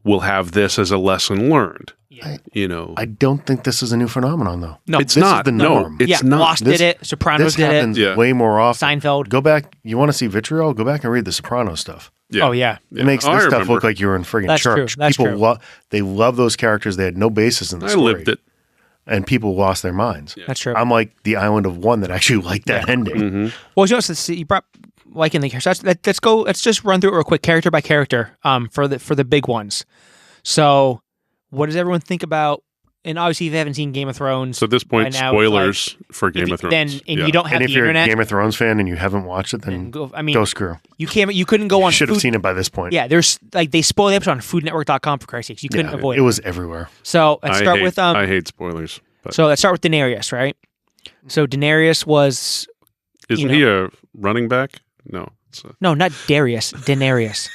will have this as a lesson learned. I don't think this is a new phenomenon, though. No, it's not. Is the norm. No, it's not. Lost did it. Sopranos did it. This happens way more often. Seinfeld. Go back. You want to see vitriol? Go back and read the Sopranos stuff. Yeah. Oh, yeah. It makes this stuff look like you're in friggin' church. True. That's true. They love those characters. They had no basis in the story. I lived it. And people lost their minds. Yeah. That's true. I'm like the island of one that actually liked that ending. Well, you brought in the characters. Let's just run through it real quick, character by character, for the big ones. So what does everyone think about? And obviously, if you haven't seen Game of Thrones, so at this point, now, spoilers for Game of Thrones. Then you don't have and if the you're internet. a Game of Thrones fan and you haven't watched it, then go screw. You couldn't go on. Should have seen it by this point. Yeah, there's they spoil the episode on FoodNetwork.com for Christ's sakes. You couldn't avoid it. It was everywhere. So let's start with I hate spoilers. But. So let's start with Daenerys, right? So Daenerys was. Isn't he a running back? No. No, not Darius. Daenerys.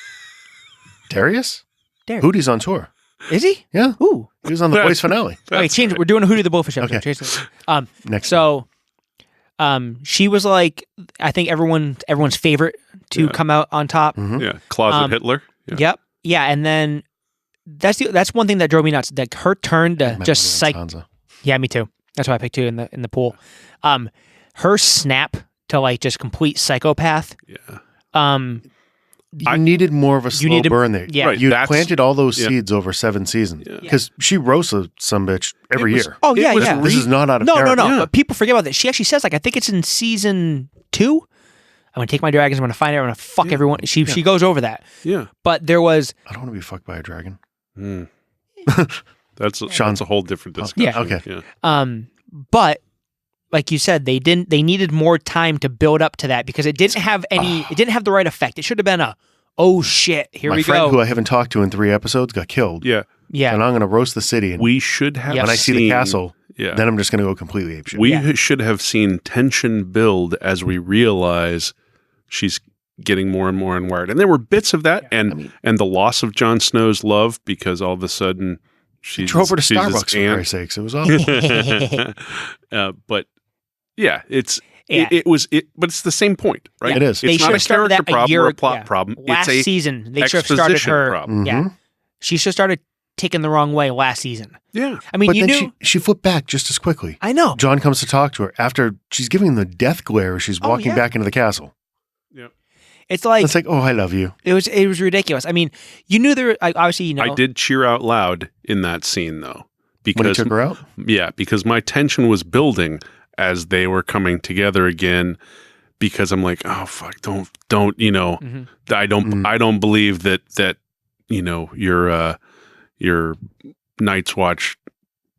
Darius? Hootie's on tour. Is he? Yeah. Ooh. He was on the Voice finale. Wait, change. We're doing a Hootie the Blowfish episode. Okay. Next. So, she was like, I think everyone's favorite to come out on top. Mm-hmm. Yeah. Closet Hitler. Yeah. Yep. Yeah, and then that's one thing that drove me nuts. Like her turn to just psych. Yeah, me too. That's why I picked 2 in the pool. Her snap to like just complete psychopath. Yeah. You needed more of a slow burn there. Yeah. Right, you planted all those seeds over 7 seasons. Because she roasts some bitch every year. Oh, yeah, yeah. This is not out of character. No. But people forget about that. She actually says, like, I think it's in season 2. I'm going to take my dragons. I'm going to find it. I'm going to fuck everyone. She goes over that. Yeah. But there was... I don't want to be fucked by a dragon. That's a whole different discussion. Yeah. Okay. Yeah. But... Like you said, they needed more time to build up to that because it didn't have it didn't have the right effect. It should have been oh shit, here we go. My friend who I haven't talked to in 3 episodes got killed. Yeah. Yeah. And I'm going to roast the city. And we should have when I see the castle, then I'm just going to go completely apeshit. We should have seen tension build as we realize she's getting more and more unwired. And there were bits of that and the loss of Jon Snow's love because all of a sudden she drove her to Starbucks for Christ's sakes. It was awful. But yeah, but it's the same point, right? It is. It's not a character problem or a plot problem. Last it's a season, they should have started her. Problem. Yeah, she should have started taking the wrong way last season. Yeah, I mean, but you then knew she flipped back just as quickly. I know. John comes to talk to her after she's giving him the death glare as she's walking back into the castle. Yeah, it's like oh, I love you. It was ridiculous. I mean, you knew there. Obviously, I did cheer out loud in that scene though because when he took her out. Yeah, because my tension was building as they were coming together again, because I'm like, oh fuck, don't I don't believe that your Night's Watch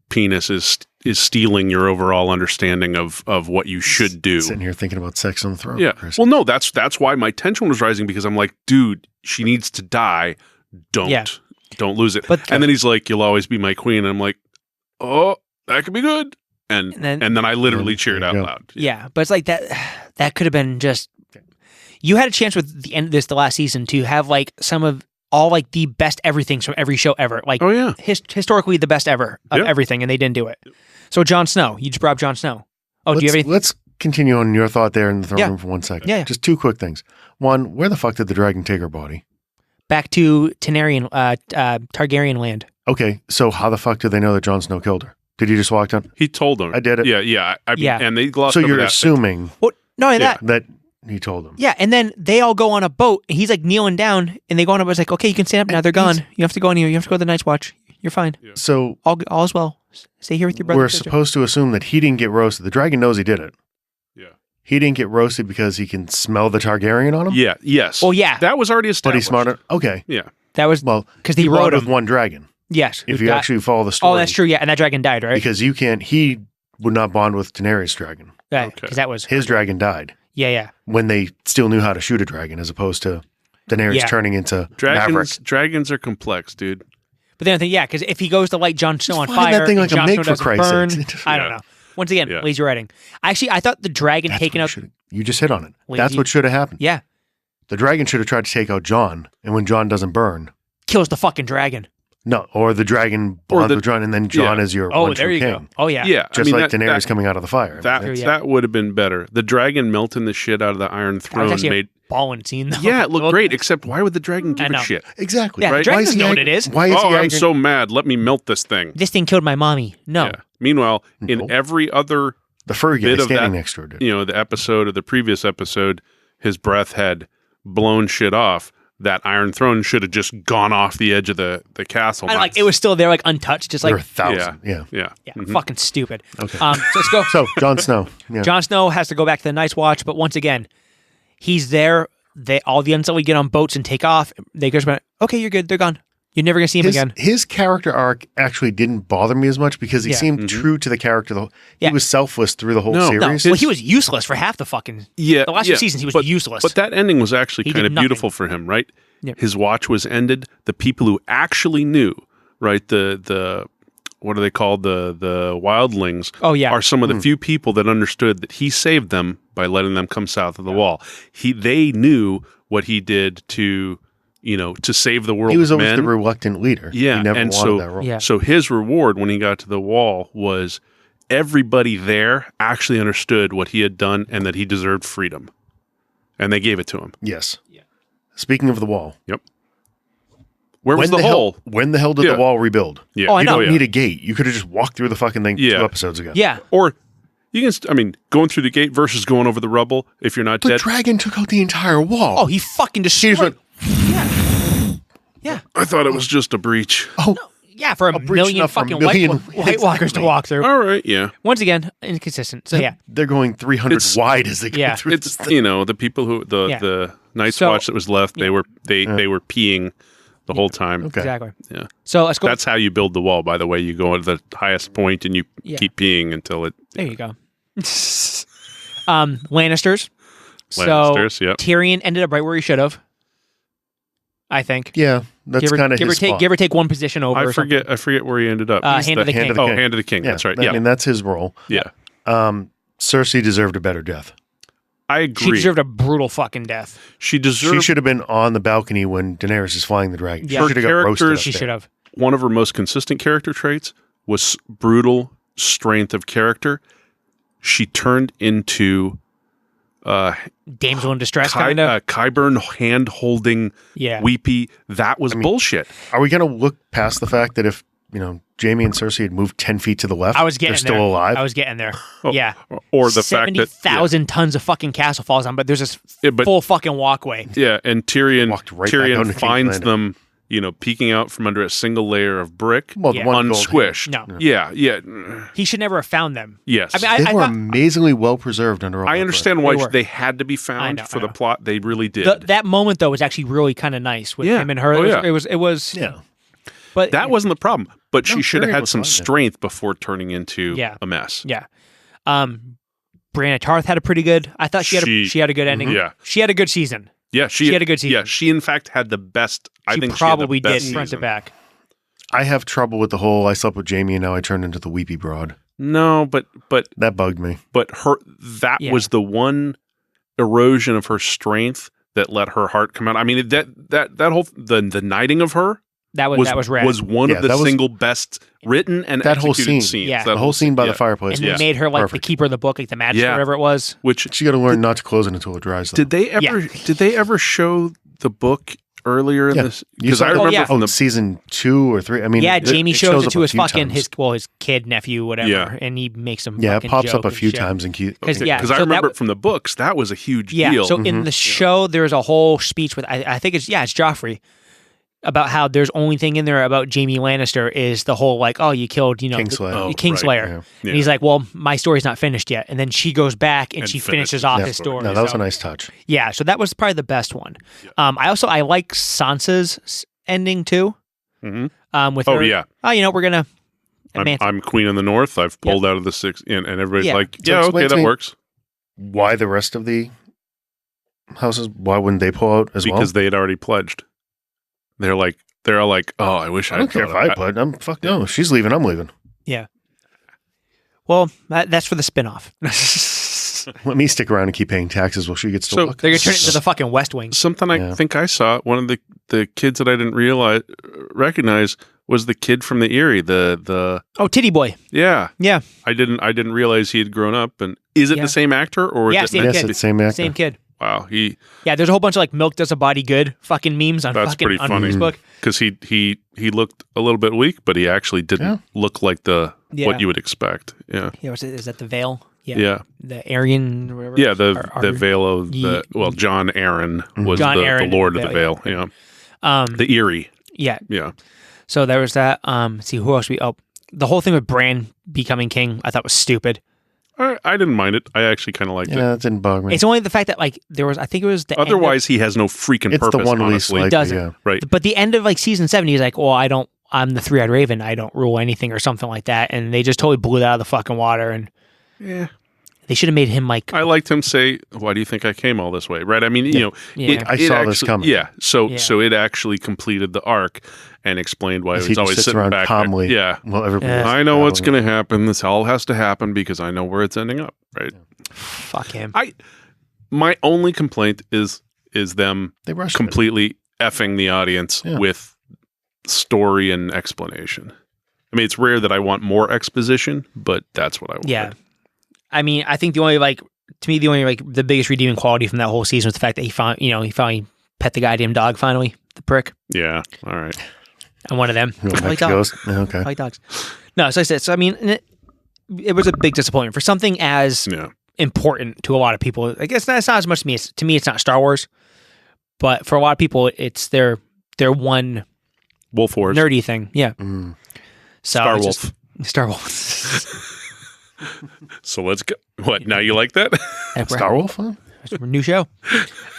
penis is stealing your overall understanding of what you should do. Sitting here thinking about sex on the throne. Yeah. Well, no, that's why my tension was rising because I'm like, dude, she needs to die. Don't lose it. And then he's like, you'll always be my queen. And I'm like, oh, that could be good. And then I literally cheered out loud. Yeah, but it's like that could have been just. You had a chance with the last season to have like some of all like the best everythings from every show ever. Like, oh yeah, historically the best ever of everything, and they didn't do it. So Jon Snow, you just brought up Jon Snow. Oh, do you have anything? Let's continue on your thought there in the throne room for 1 second. Yeah. Just 2 quick things. One, where the fuck did the dragon take her body? Back to Targaryen land. Okay, so how the fuck did they know that Jon Snow killed her? Did he just walk down? He told them. I did it. Yeah. And they glossed over that. So you're that. assuming that he told them. Yeah, and then they all go on a boat. And he's like kneeling down, and they go on a boat. It's like, okay, you can stand up now. They're gone. You have to go in here. You have to go to the Night's Watch. You're fine. Yeah. So all is well. Stay here with your brother. We're supposed to assume that he didn't get roasted. The dragon knows he did it. Yeah. He didn't get roasted because he can smell the Targaryen on him? Yeah. Yes. Well, yeah. That was already established. But he's smarter. Okay. Yeah. That was because he rode with one dragon. Yes. If you actually follow the story. Oh, that's true. Yeah, and that dragon died, right? Because he would not bond with Daenerys' dragon. Yeah, because that was his dragon died. Yeah. When they still knew how to shoot a dragon, as opposed to Daenerys turning into Maverick. Dragons are complex, dude. But then I think, because if he goes to light Jon Snow on fire, that thing like Jon a Snow for doesn't burn. I don't know. Once again, lazy writing. Actually, I thought the dragon taking out. You just hit on it. That's what should have happened. Yeah. The dragon should have tried to take out Jon, and when Jon doesn't burn, kills the fucking dragon. No, or the dragon bonds with Jon, and then Jon is your there you king. Go. Oh yeah, yeah. Just like Daenerys coming out of the fire. That would have been better. The dragon melting the shit out of the Iron Throne made balling scene. Though. Yeah, it looked great. Except why would the dragon give a shit? Exactly. Yeah, right? the dragon doesn't know what it is. Why is I'm so mad. Let me melt this thing. This thing killed my mommy. No. Yeah. Meanwhile, in every other the fur guy standing next to her, the episode of the previous episode, his breath had blown shit off. That Iron Throne should have just gone off the edge of the castle. And it was still there, like untouched, just like there were 1,000. Yeah. Mm-hmm. Fucking stupid. Okay. So let's go. So Jon Snow. Yeah. Jon Snow has to go back to the Night's Watch, but once again, he's there. All the Unsullied get on boats and take off. They go, okay, you're good. They're gone. You're never gonna see him again. His character arc actually didn't bother me as much because he seemed true to the character. He was selfless through the whole series. Well, he was useless for half the fucking the last few seasons. He was useless. But that ending was actually kind of beautiful for him, right? Yep. His watch was ended. The people who actually knew, right? The what are they called? The wildlings. Oh yeah, are some of the few people that understood that he saved them by letting them come south of the wall. They knew what he did to save the world. He was always men. the reluctant leader. Yeah, he never wanted that role. Yeah. So his reward when he got to the wall was everybody there actually understood what he had done and that he deserved freedom, and they gave it to him. Yes. Yeah. Speaking of the wall. Yep. Where was the hole? When the hell did the wall rebuild? Yeah. Oh, I you know. don't need a gate. You could have just walked through the fucking thing 2 episodes ago. Yeah. Or you can, going through the gate versus going over the rubble if you're not The dead. dragon took out the entire wall. Oh, he fucking destroyed. Yeah. I thought it was just a breach. Oh, yeah, for a million fucking White Walkers to walk through. All right, yeah. Once again, inconsistent. So yeah, they're going 300 wide as they go through. It's the people who the Night's Watch that was left. They were peeing the whole time. Okay. Exactly. Yeah. So let's go. That's how you build the wall. By the way, you go at the highest point and you keep peeing until it. There you go. Lannisters. Lannisters. Yep. Tyrion ended up right where he should have. I think. Yeah, that's kind of his spot. Give or take one position over. I forget where he ended up. Hand of the King. Hand of the King. That's right. Yeah. I mean, that's his role. Yeah. Cersei deserved a better death. I agree. She deserved a brutal fucking death. She should have been on the balcony when Daenerys is flying the dragon. Yeah. She should have got roasted. She should have. One of her most consistent character traits was brutal strength of character. She turned into damsel in distress, kind of. Qyburn hand-holding, weepy. That was bullshit. Are we going to look past the fact that if Jaime and Cersei had moved 10 feet to the left, they're still alive? I was getting there. Yeah. Or the fact that 70,000 tons of fucking castle falls on, but there's this full fucking walkway. Yeah, and Tyrion finds Landing. them, peeking out from under a single layer of brick, the one unsquished. No. Yeah. He should never have found them. Yes. I mean, they were amazingly well preserved under all I understand brick. why they had to be found for the plot. They really did. That moment, though, was actually really kind of nice with him and her. It was. But that wasn't the problem. But she should have had some strength before turning into a mess. Yeah. Brianna Tarth had a pretty good. I thought she had a good ending. Yeah. She had a good season. Yeah, she had a good season. Yeah, she in fact had the best. I think probably she had the best did front to season. back. I have trouble with the whole I slept with Jaime and now I turned into the weepy broad. No, but that bugged me. But was the one erosion of her strength that let her heart come out. I mean, that whole the knighting of her. That was rad. Was one of the single best written and that whole executed scene. scenes. Yeah. The whole scene by the fireplace. And they made her like the keeper of the book, like the magic or whatever it was. Which she got to learn not to close it until it dries. Did they ever show the book earlier in this? Because I remember from the season 2 or 3. I mean, Jamie shows it to his fucking his kid, nephew, whatever, and he makes him. Yeah, it pops up a few times in because I remember from the books that was a huge deal. So in the show, there's a whole speech with I think it's Joffrey. About how there's only thing in there about Jaime Lannister is the whole you killed Kingslayer. Kingslayer, and he's like, well, my story's not finished yet, and then she goes back and she finishes off his story. No, that was a nice touch. Yeah, so that was probably the best one. I like Sansa's ending too. Mm-hmm. With her, we're gonna. I'm Queen in the North. I've pulled out of the six, and everybody's like, okay, that works. Why the rest of the houses? Why wouldn't they pull out as well? Because they had already pledged. They're all like, oh, I wish I don't care if I pledged. No, she's leaving. I'm leaving. Yeah. Well, that's for the spinoff. Let me stick around and keep paying taxes while she gets to look. They're gonna turn it into the fucking West Wing. Something I think I saw. One of the kids that I didn't recognize was the kid from the Eyrie. The Titty Boy. Yeah. Yeah. I didn't realize he had grown up. And is it the same actor or is it same kid. It's the same actor. Same kid. Wow, there's a whole bunch of milk does a body good fucking memes on that's pretty funny. Facebook Because he looked a little bit weak, but he actually didn't look like what you would expect. Yeah. Yeah, is that the Veil? Yeah. The Aryan or whatever. Yeah, the Veil of John Arryn was the Lord of the Veil. Yeah. The Eyrie. Yeah. Yeah. So there was that. See who else the whole thing with Bran becoming king, I thought was stupid. I didn't mind it. I actually kind of liked it. Yeah, it didn't bug me. It's only the fact that like there was, I think it was the Otherwise, he has no freaking It's purpose. the one least honestly. likely, doesn't. yeah. Right. But the end of like season 7, he's like, well, I'm the three-eyed raven. I don't rule anything or something like that. And they just totally blew that out of the fucking water. And Yeah. they should have made him like. I liked him say, "Why do you think I came all this way?" Right? I mean, Yeah. I saw this coming. Yeah. So it actually completed the arc and explained why As he he was always sits sitting around back calmly. there. Yeah. Well, everybody Yeah. else I know what's battling. going to happen. This all has to happen because I know where it's ending up. Right. Fuck him. My only complaint is them They rushed it. completely effing the audience Yeah. with story and explanation. I mean, it's rare that I want more exposition, but that's what I want. Yeah. I mean, I think the only the biggest redeeming quality from that whole season was the fact that he finally pet the goddamn dog finally, the prick. Yeah. All right. And one of them. You want I like back to dogs. Ghost? Okay. I like dogs. No, so I said, I mean, it was a big disappointment for something as Yeah. important to a lot of people. I guess that's not as much to me. To me, it's not Star Wars, but for a lot of people, it's their one Wolf Wars. nerdy thing. Yeah. Mm. So Star it's Wolf. just- Star Wolf. So let's go. What? Now you like that? Star Wolf, huh? It's a new show.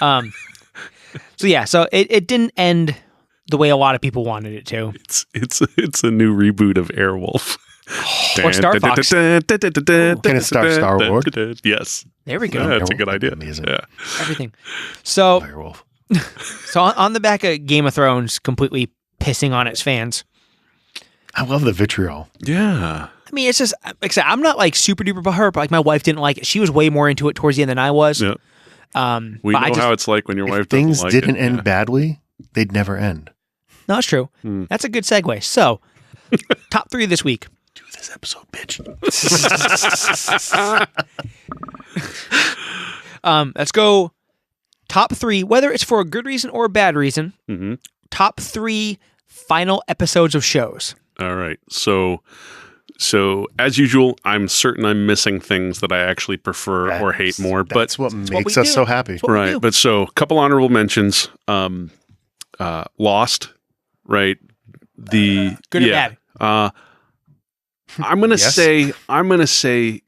So yeah, so it didn't end the way a lot of people wanted it to. It's a new reboot of Airwolf. Or Star Fox. Can it star Star-Lord? Yes. There we go. Yeah, that's a Airwolf good would be idea. amazing. Yeah. Everything. So Werewolf. on the back of Game of Thrones, completely pissing on its fans. I love the vitriol. Yeah. I mean, it's just like I said, I'm not like super duper about her, but like my wife didn't like it. She was way more into it towards the end than I was. Yeah. We but know how it's like when your If wife things doesn't like didn't it. end Yeah. badly, they'd never end. No, it's true. That's a good segue. So, top 3 this week. Do this episode, bitch. Let's go top 3, whether it's for a good reason or a bad reason. Mhm. Top 3 final episodes of shows. All right. So as usual, I'm certain I'm missing things that I actually prefer or hate more. But That's what what makes we us do. so happy. That's what we right. do. But so a couple honorable mentions. Lost. Right. The Good or bad? I'm gonna Yes. say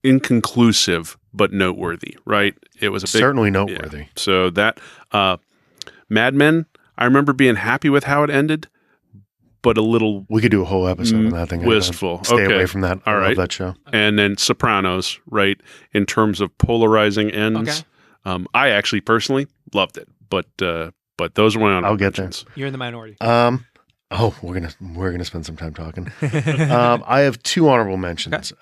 inconclusive but noteworthy. Right. It was a big, Certainly noteworthy. Yeah. So that Mad Men, I remember being happy with how it ended, but a little We could do a whole episode on that thing. wistful. Stay Okay. away from that. All I right. love that show. And then Sopranos, right? In terms of polarizing ends, I actually personally loved it, but those are my honorable I'll get there. mentions. You're in the minority. We're gonna spend some time talking. I have 2 honorable mentions.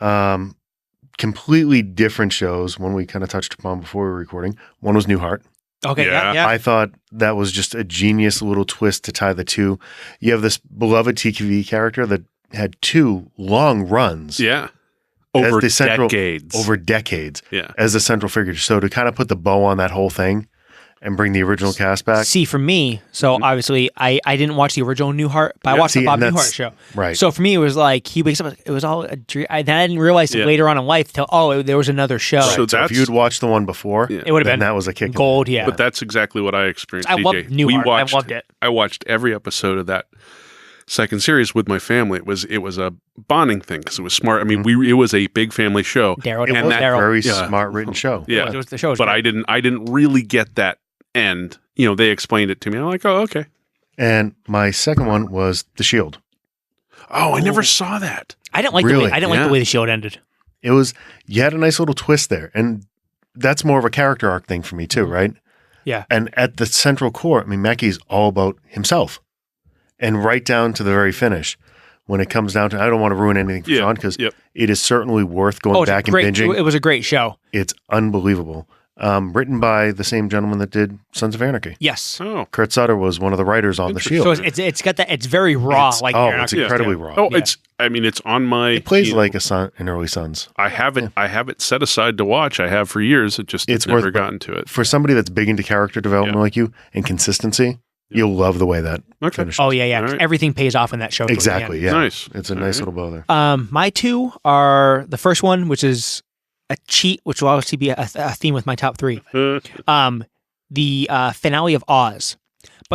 Completely different shows. One we kind of touched upon before we were recording. One was Newhart. Okay, Yeah. yeah. I thought that was just a genius little twist to tie the two. You have this beloved TV character that had 2 long runs Yeah, As over the central- decades. over decades Yeah, as the central figure. So to kind of put the bow on that whole thing and bring the original cast back. See, for me, so obviously I didn't watch the original Newhart, but I Yeah, watched the see, Bob and Newhart that's- show. Right. So for me, it was like he wakes up. It was all a dream. I didn't realize it Yeah. later on in life till there was another show. Right. So if that's- you had watched the one before, Yeah. It would have then been that was a kick. in gold. the- Yeah, but that's exactly what I experienced. I loved DJ. Newhart. I loved it. I watched every episode of that second series with my family. It was a bonding thing because it was smart. I mean, it was a big family show. Daryl. It And was a Daryl. very Yeah. smart written show. Yeah, It was the show. Was but great. I didn't really get that end. You know, they explained it to me. I'm like, oh, okay. And my second one was The Shield. Oh, I never saw that. I didn't like Really? the way Yeah. the Shield ended. It was, you had a nice little twist there. And that's more of a character arc thing for me too, right? Yeah. And at the central core, I mean, Mackey's all about himself. And right down to the very finish, when it comes down to, I don't want to ruin anything for Yeah. John because Yep. it is certainly worth going Oh, it's back and great. binging. It was a great show. It's unbelievable. Written by the same gentleman that did Sons of Anarchy. Yes. Oh, Kurt Sutter was one of the writers on The Shield. So it's got that. It's very raw. It's- like oh, you're not it's gonna incredibly do. raw. oh, Yeah. it's on my. It plays you know, like an early Sons. I have it set aside to watch. I have for years. It just It's never worth- gotten to it. For somebody that's big into character development Yeah. like you and consistency, you'll love the way that Okay. finishes. Oh yeah, yeah. All right. Everything pays off in that show. towards the Exactly. end. Yeah. Nice. It's a All nice right. little bow there. My 2 are the first one, which is a cheat, which will obviously be a theme with my top 3. The finale of Oz.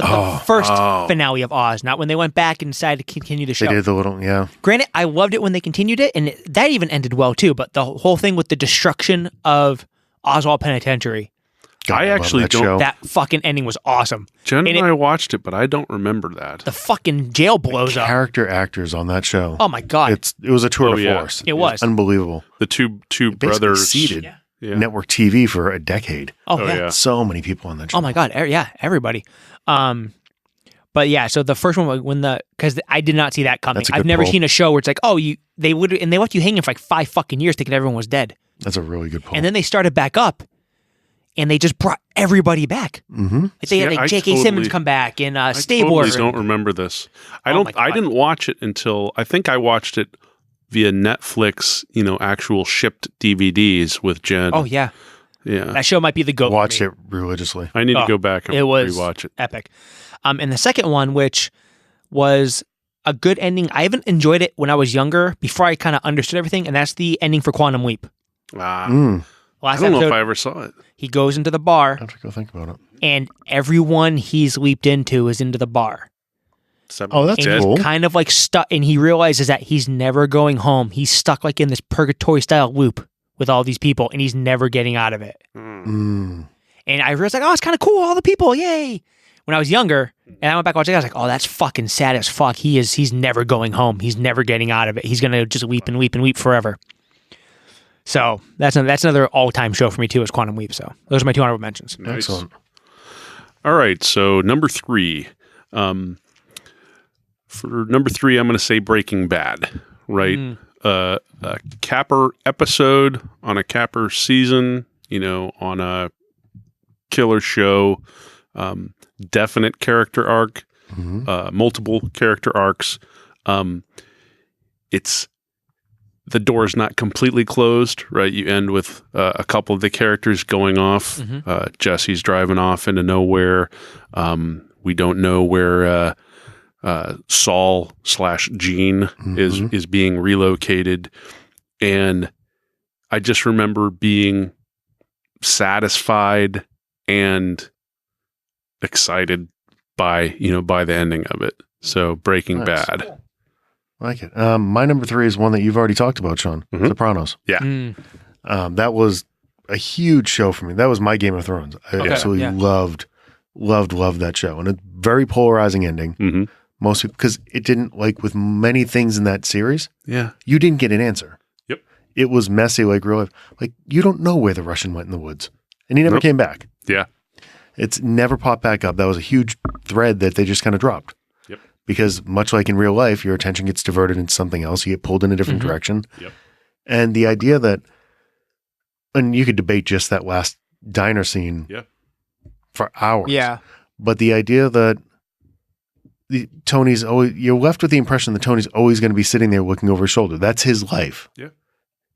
but the first finale of Oz, not when they went back and decided to continue the show. They did the little, yeah. Granted, I loved it when they continued it, and that even ended well too. But the whole thing with the destruction of Oswald Penitentiary. God, I actually don't. Show. That fucking ending was awesome. Jen and I watched it, but I don't remember that. The fucking jail blows up. Character actors on that show. Oh my god! It was a tour de force. It was unbelievable. The two brothers seeded network TV for a decade. Oh yeah. So many people on that show. Oh my god! Yeah, everybody. But yeah, so the first one because I did not see that coming. I've never seen a show where it's like, they left you hanging for like 5 fucking years thinking everyone was dead. That's a really good pull. And then they started back up. And they just brought everybody back. Mm-hmm. Like they had J.K. Simmons come back and Stabler. I totally don't remember this. I didn't watch it until I think I watched it via Netflix. Actual shipped DVDs with Jen. Oh yeah. That show might be the go. Watched it religiously. I need to go back and rewatch it. Epic. And the second one, which was a good ending. I haven't enjoyed it when I was younger, before I kind of understood everything, and that's the ending for Quantum Leap. I don't know if I ever saw it. He goes into the bar. I have to go think about it. And everyone he's leaped into is into the bar. That's and cool. He's kind of like stuck, and he realizes that he's never going home. He's stuck like in this purgatory-style loop with all these people, and he's never getting out of it. And I realized, like, it's kind of cool, all the people, yay! When I was younger, and I went back watching, I was like, that's fucking sad as fuck. He's never going home. He's never getting out of it. He's gonna just weep and weep and weep forever. So that's another all-time show for me too, is Quantum Leap. So those are my 2 honorable mentions. Nice. Excellent. All right, so number 3. For number 3, I'm going to say Breaking Bad. Right, a capper episode on a capper season. On a killer show. Definite character arc. Multiple character arcs. The door's not completely closed, right? You end with a couple of the characters going off. Jesse's driving off into nowhere. We don't know where Saul / Gene is being relocated. And I just remember being satisfied and excited by the ending of it. So Breaking Bad. Cool. I like it. My number 3 is one that you've already talked about, Sean. Sopranos. Yeah. That was a huge show for me. That was my Game of Thrones. I absolutely loved that show. And a very polarizing ending. Most people, because it didn't, like with many things in that series, you didn't get an answer. Yep. It was messy like real life. Like, you don't know where the Russian went in the woods. And he never came back. Yeah. It's never popped back up. That was a huge thread that they just kind of dropped. Because much like in real life, your attention gets diverted into something else. You get pulled in a different direction. Yep. And the idea that, and you could debate just that last diner scene for hours. Yeah. But the idea that Tony's always, you're left with the impression that Tony's always going to be sitting there looking over his shoulder. That's his life. Yeah.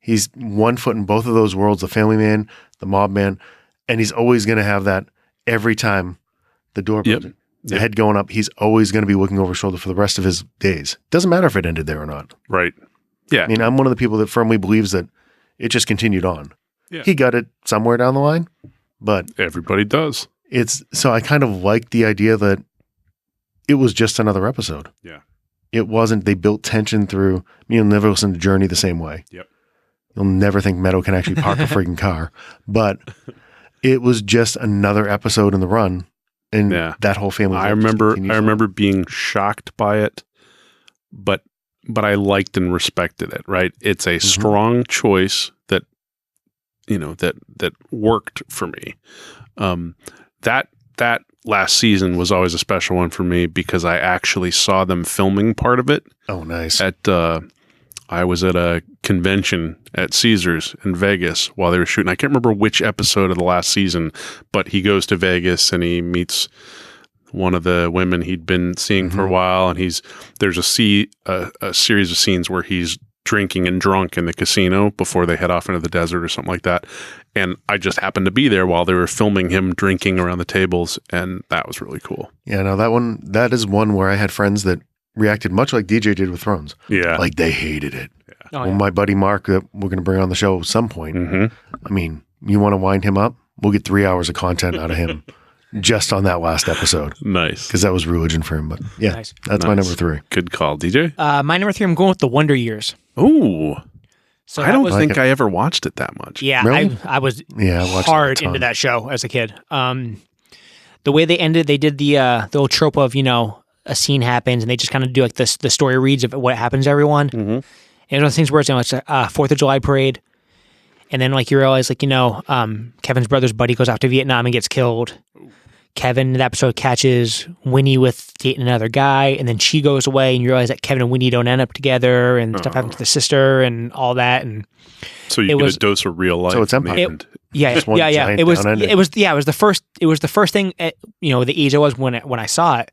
He's one foot in both of those worlds, the family man, the mob man. And he's always going to have that every time the door opens. The head going up, he's always going to be looking over his shoulder for the rest of his days. Doesn't matter if it ended there or not. Right. Yeah. I mean, I'm one of the people that firmly believes that it just continued on. Yeah. He got it somewhere down the line, but everybody does. So I kind of like the idea that it was just another episode. Yeah. It wasn't, they built tension through, you'll never listen to Journey the same way. Yep. You'll never think Meadow can actually park a freaking car, but it was just another episode in the run. And that whole family. I remember being shocked by it, but I liked and respected it. Right, it's a strong choice that that worked for me. That last season was always a special one for me because I actually saw them filming part of it. Oh, nice! I was at a convention at Caesars in Vegas while they were shooting. I can't remember which episode of the last season, but he goes to Vegas and he meets one of the women he'd been seeing for a while. And there's a series of scenes where he's drinking and drunk in the casino before they head off into the desert or something like that. And I just happened to be there while they were filming him drinking around the tables. And that was really cool. Yeah, no, that is one where I had friends that reacted much like DJ did with Thrones. Yeah. Like they hated it. Yeah. Well, my buddy Mark that we're going to bring on the show at some point. I mean, you want to wind him up? We'll get 3 hours of content out of him. just on that last episode. Nice. Because that was religion for him. But yeah, that's my number 3. Good call. DJ? My number 3, I'm going with The Wonder Years. Ooh. So I don't think I ever watched it that much. Yeah, really? I was watched hard into that show as a kid. The way they ended, they did the old trope of, a scene happens and they just kind of do like the story reads of what happens to everyone. Mm-hmm. And one of those things where it's like a 4th of July parade. And then you realize Kevin's brother's buddy goes off to Vietnam and gets killed. Kevin in that episode catches Winnie with dating another guy, and then she goes away, and you realize that Kevin and Winnie don't end up together, and stuff happens to the sister and all that. And so you get a dose of real life. So it's Empire. Yeah. It was the first. It was the first thing. The age I was when I saw it.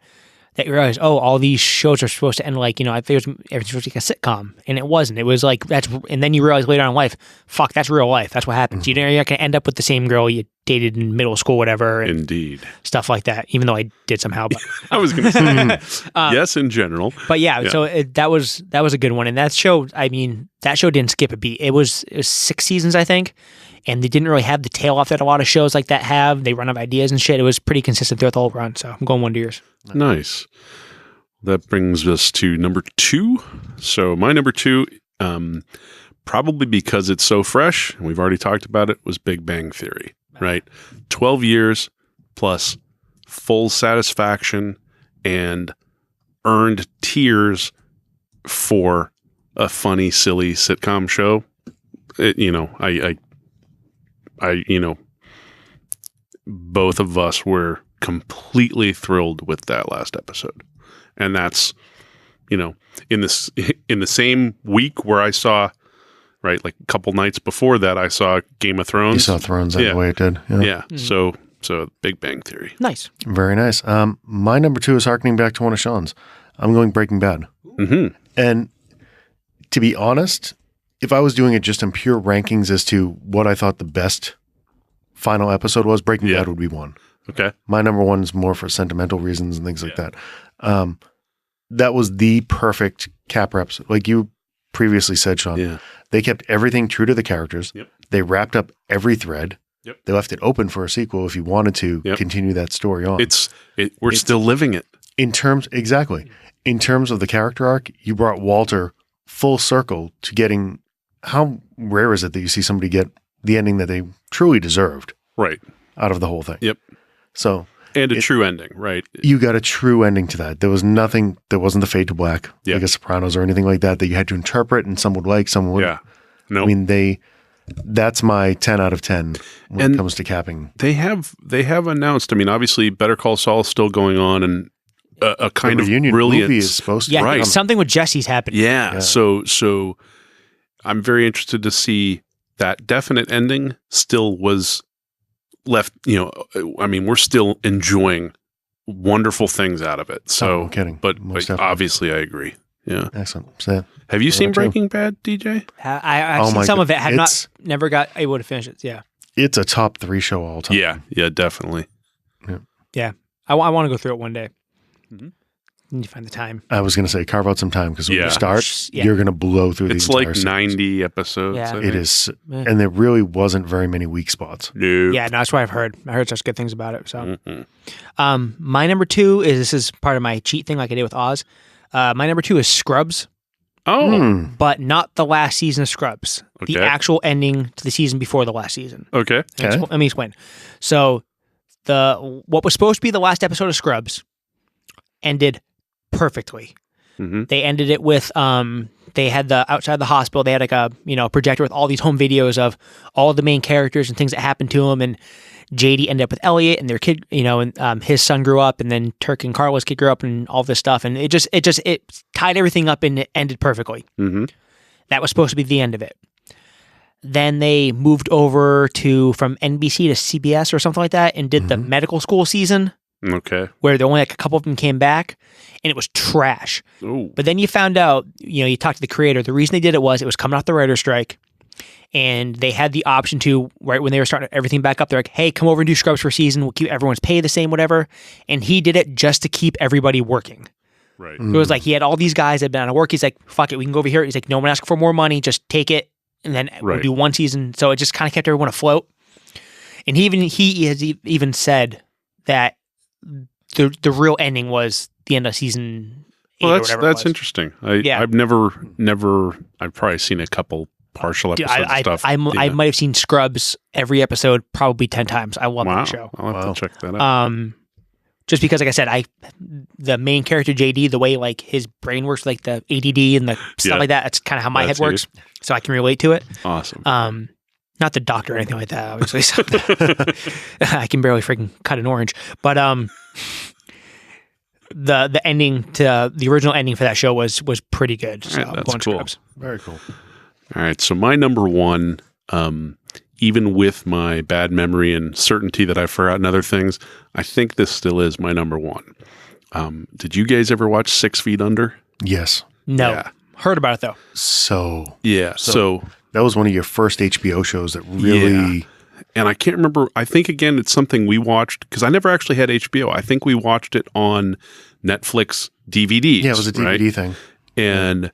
That you realize, all these shows are supposed to end I think everything's supposed to be a sitcom, and it wasn't. It was and then you realize later on in life, fuck, that's real life. That's what happens. Mm-hmm. You're not going to end up with the same girl you dated in middle school, whatever. And indeed. Stuff like that, even though I did somehow. But. I was going to say, yes, in general. But so that was a good one. And that show, that show didn't skip a beat. It was 6 seasons, I think. And they didn't really have the tail off that a lot of shows like that have. They run out of ideas and shit. It was pretty consistent throughout the whole run. So I'm going Wonder Years. Nice. That brings us to number 2. So my number 2, probably because it's so fresh, and we've already talked about it, was Big Bang Theory, right? 12 years plus full satisfaction and earned tears for a funny, silly sitcom show. Both of us were completely thrilled with that last episode. And that's, in the same week where I saw, right, a couple nights before that, I saw Game of Thrones. You saw Thrones the way it did. Yeah. Mm-hmm. So Big Bang Theory. Nice. Very nice. My number 2 is harkening back to one of Sean's. I'm going Breaking Bad. Mm-hmm. And to be honest, if I was doing it just in pure rankings as to what I thought the best final episode was, Breaking Bad would be 1. Okay. My number 1 is more for sentimental reasons and things like that. That was the perfect capper episode. Like you previously said, Sean, they kept everything true to the characters. Yep. They wrapped up every thread. Yep. They left it open for a sequel if you wanted to continue that story on. We're still living it. In terms of the character arc, you brought Walter full circle to getting, how rare is it that you see somebody get the ending that they truly deserved out of the whole thing? Yep. So... And a true ending, right? You got a true ending to that. There was nothing, there wasn't the fade to black, like a Sopranos or anything like that you had to interpret and some would like, some wouldn't. Yeah. No. Nope. That's my 10 out of 10 when it comes to capping. They have announced, obviously Better Call Saul is still going on and a kind of brilliant movie is supposed to be. Yeah, something with Jesse's happening. Yeah. So I'm very interested to see that definite ending still was left, we're still enjoying wonderful things out of it. So, I'm kidding. But obviously I agree. Yeah. Excellent. So, have you seen Breaking Bad, DJ? I've seen some of it. Have never got able to finish it. Yeah. It's a top 3 show all time. Yeah. Yeah, definitely. Yeah. I want to go through it one day. Mm-hmm. Need to find the time. I was going to say carve out some time because when you start, you're going to blow through it's the entire like 90 episodes. Yeah. It is. And there really wasn't very many weak spots. No. Yeah, no, that's what I've heard. I heard such good things about it. So, my number 2 this is part of my cheat thing like I did with Oz. My number 2 is Scrubs. Oh. But not the last season of Scrubs. Okay. The actual ending to the season before the last season. Okay. Let me explain. So, what was supposed to be the last episode of Scrubs ended perfectly. Mm-hmm. They ended it with they had the outside the hospital, they had like a projector with all these home videos of all of the main characters and things that happened to them, and JD ended up with Elliot and their kid, and his son grew up, and then Turk and Carla's kid grew up, and all this stuff, and it tied everything up and it ended perfectly. Mm-hmm. That was supposed to be the end of it. Then they moved over from NBC to CBS or something like that and did the medical school season. Okay. Where only like a couple of them came back, and it was trash. Ooh. But then you found out, you talked to the creator, the reason they did it was coming off the writer's strike, and they had the option to, right when they were starting everything back up, they're like, hey, come over and do Scrubs for a season, we'll keep everyone's pay the same, whatever. And he did it just to keep everybody working. Right. So it was like, he had all these guys that had been out of work, he's like, fuck it, we can go over here. He's like, no one asking for more money, just take it, and then we'll do one season. So it just kind of kept everyone afloat. And he has even said that the real ending was the end of season 8 or whatever. That's interesting. I've probably seen a couple partial episodes of stuff. I might have seen Scrubs every episode probably 10 times. I love that show. I'll have to check that out. Just because, like I said, the main character JD, the way like his brain works, like the ADD and the stuff like that, that's kind of how my head works. So I can relate to it. Awesome. Not the doctor or anything like that, obviously. So I can barely freaking cut an orange. But the ending to the original ending for that show was pretty good. So right, that's cool. Scrubs. Very cool. All right. So my number one, even with my bad memory and certainty that I've forgotten other things, I think this still is my number one. Did you guys ever watch 6 Feet Under? Yes. No. Yeah. Heard about it though. So that was one of your first HBO shows that really... Yeah. And I can't remember. I think, again, it's something we watched because I never actually had HBO. I think we watched it on Netflix DVDs. Yeah, it was a DVD thing. And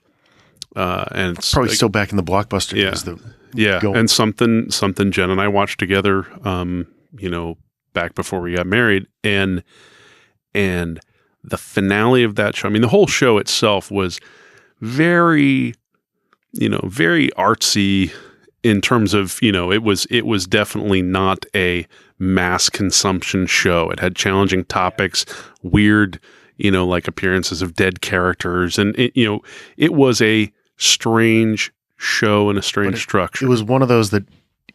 it's probably still back in the Blockbuster days. And something Jen and I watched together, back before we got married. And the finale of that show, I mean, the whole show itself was very, very artsy in terms of, it was definitely not a mass consumption show. It had challenging topics, weird, like appearances of dead characters. And, it was a strange show and a strange structure. It was one of those that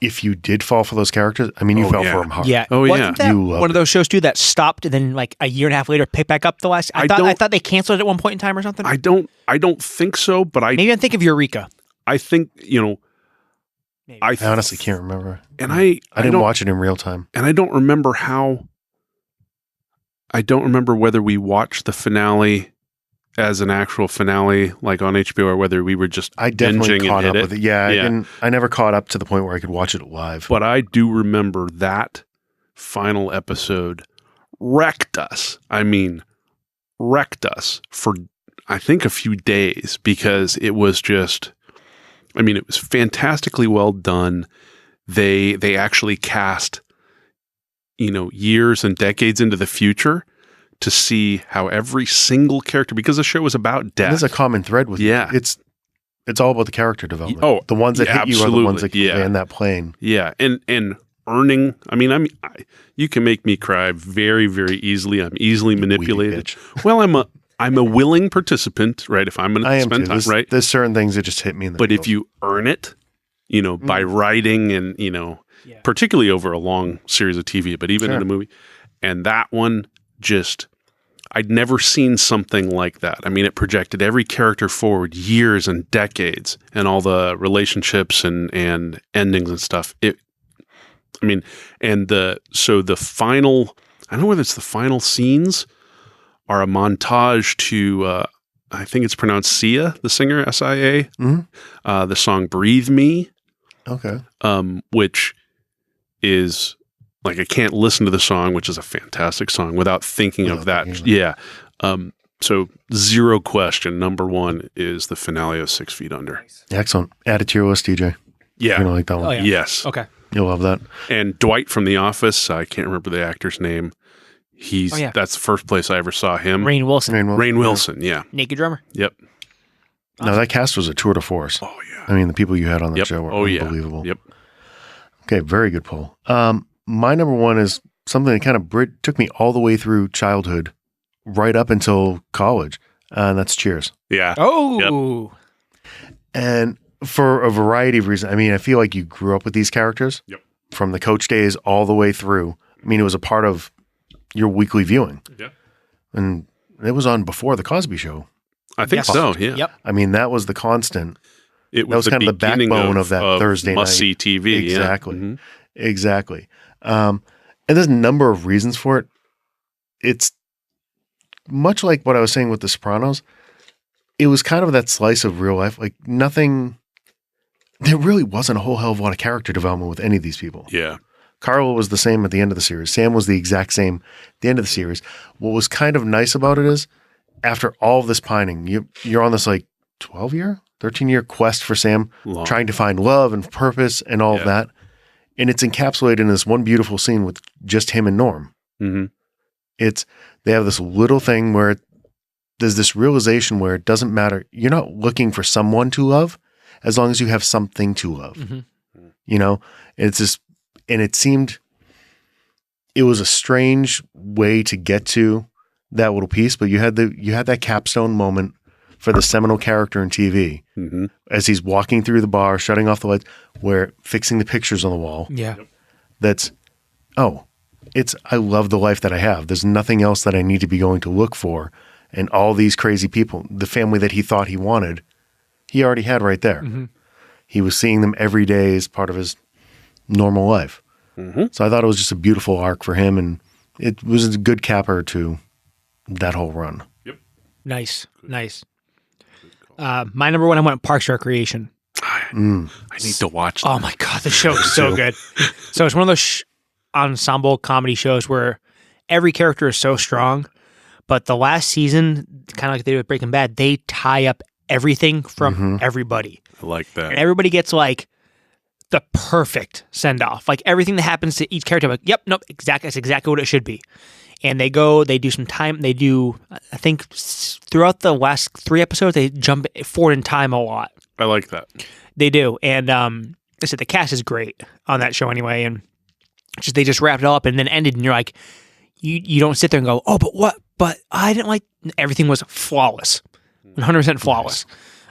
if you did fall for those characters, I mean, you fell for them hard. Yeah. Oh, Wasn't that one of those shows too that stopped and then like a year and a half later picked back up the last? I thought they canceled it at one point in time or something. I don't think so, but maybe I'm thinking of Eureka. I think, I honestly can't remember. And I didn't watch it in real time. And I don't remember whether we watched the finale as an actual finale, like on HBO, or whether we were just I definitely caught up with it. Yeah. I never caught up to the point where I could watch it live. But I do remember that final episode wrecked us. I mean, wrecked us for, I think, a few days because it was just... I mean, it was fantastically well done. They actually cast, years and decades into the future to see how every single character, because the show was about death. There's a common thread with it. It's all about the character development. Oh, the ones that hit you are the ones that can land that plane. Yeah, and earning. I mean, you can make me cry very, very easily. I'm easily manipulated. Well, I'm a willing participant, right? If I'm going to spend time, right? There's certain things that just hit me in the But if you earn it, by writing and, particularly over a long series of TV, but even in a movie, and that one I'd never seen something like that. I mean, it projected every character forward years and decades and all the relationships and endings and stuff. The final, I don't know whether it's the final scenes are a montage to, I think it's pronounced Sia, the singer, S-I-A, the song Breathe Me. Okay. Which is, like, I can't listen to the song, which is a fantastic song, without thinking of that. Yeah. So, zero question. Number one is the finale of 6 Feet Under. Excellent. Add it to your list, DJ. Yeah. You're going to like that one. Oh, yeah. Yes. Okay. You'll love that. And Dwight from The Office, I can't remember the actor's name. That's the first place I ever saw him. Rainn Wilson. Yeah. Naked Drummer. Yep. No, that cast was a tour de force. Oh, yeah. I mean, the people you had on that show were unbelievable. Yep. Okay, very good poll. My number one is something that kind of took me all the way through childhood, right up until college, and that's Cheers. Yeah. Oh. Yep. And for a variety of reasons. I mean, I feel like you grew up with these characters from the Coach days all the way through. I mean, it was a part of your weekly viewing. Yeah. And it was on before the Cosby Show. I think so, yeah. Yep. I mean, that was the constant. That was kind of the backbone of that Thursday night. Must-see TV. Exactly. Yeah. Mm-hmm. Exactly. And there's a number of reasons for it. It's much like what I was saying with The Sopranos. It was kind of that slice of real life. Like nothing, there really wasn't a whole hell of a lot of character development with any of these people. Yeah. Carla was the same at the end of the series. Sam was the exact same at the end of the series. What was kind of nice about it is after all of this pining, you're on this like 12-year, 13-year quest for Sam, trying to find love and purpose and all of that. And it's encapsulated in this one beautiful scene with just him and Norm. Mm-hmm. They have this little thing where there's this realization where it doesn't matter. You're not looking for someone to love as long as you have something to love. It's just, and it seemed it was a strange way to get to that little piece, but you had that capstone moment for the seminal character in TV as he's walking through the bar, shutting off the lights, where fixing the pictures on the wall. Yeah. That's, I love the life that I have. There's nothing else that I need to be going to look for. And all these crazy people, the family that he thought he wanted, he already had right there. He was seeing them every day as part of his normal life. So I thought it was just a beautiful arc for him, and it was a good capper to that whole run. Yep. Nice. My number one, I went Parks and Recreation. I need to watch that. Oh my God, the show is so good. So it's one of those ensemble comedy shows where every character is so strong, but the last season, kind of like they did with Breaking Bad, they tie up everything from everybody. I like that. And everybody gets like the perfect send off. Like everything that happens to each character, like, yep, nope, exactly, that's exactly what it should be. And they do some time, I think throughout the last 3 episodes, they jump forward in time a lot. I like that. They do. And I said the cast is great on that show anyway. And they just wrapped it all up and then ended. And you're like, you don't sit there and go, oh, but what? But I didn't like, everything was flawless. 100% flawless.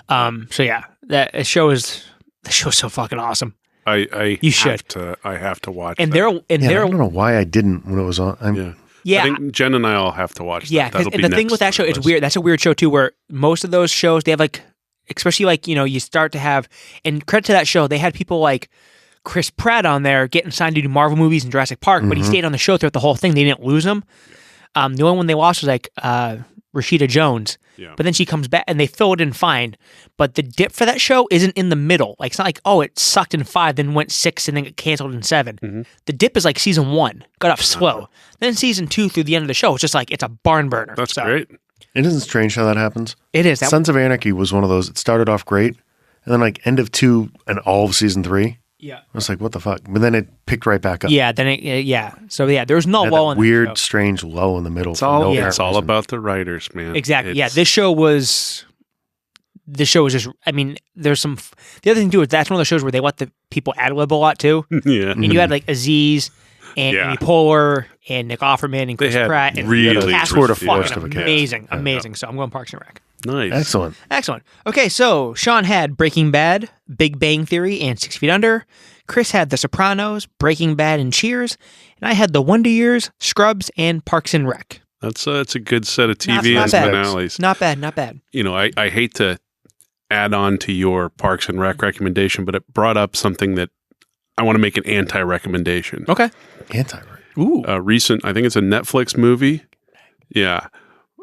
So yeah, the show is so fucking awesome. You should. I have to watch and that. I don't know why I didn't when it was on. Yeah. I think Jen and I all have to watch that. Yeah, and the thing with that show, it's weird. That's a weird show too, where most of those shows, they have like, especially like, you start to have, and credit to that show, they had people like Chris Pratt on there getting signed to do Marvel movies and Jurassic Park, but he stayed on the show throughout the whole thing. They didn't lose him. The only one they lost was like Rashida Jones. Yeah. But then she comes back and they fill it in fine. But the dip for that show isn't in the middle. Like it's not like, oh, it sucked in 5, then went 6, and then got canceled in 7. The dip is like season 1, got off slow. Then season 2 through the end of the show, it's just like it's a barn burner. That's great. It isn't strange how that happens. It is. Sons of Anarchy was one of those. It started off great, and then like end of 2 and all of season 3. Yeah. I was like, what the fuck? But then it picked right back up. Yeah. So yeah, there's no lull in the weird, strange lull in the middle. It's all about the writers, man. Exactly. This show was just, I mean, there's some, the other thing too is that's one of those shows where they let the people ad-lib a lot too. Yeah. And you had like Aziz and Amy Poehler and Nick Offerman and Chris Pratt. And really the cast were fucking of a cast. amazing. So I'm going Parks and Rec. Nice. Excellent. Okay, so Sean had Breaking Bad, Big Bang Theory, and 6 Feet Under. Chris had The Sopranos, Breaking Bad, and Cheers. And I had The Wonder Years, Scrubs, and Parks and Rec. That's a good set of TV and finales. Not bad. I hate to add on to your Parks and Rec recommendation, but it brought up something that I want to make an anti-recommendation. Okay. Anti-rec. Ooh. Recent, I think it's a Netflix movie. Yeah.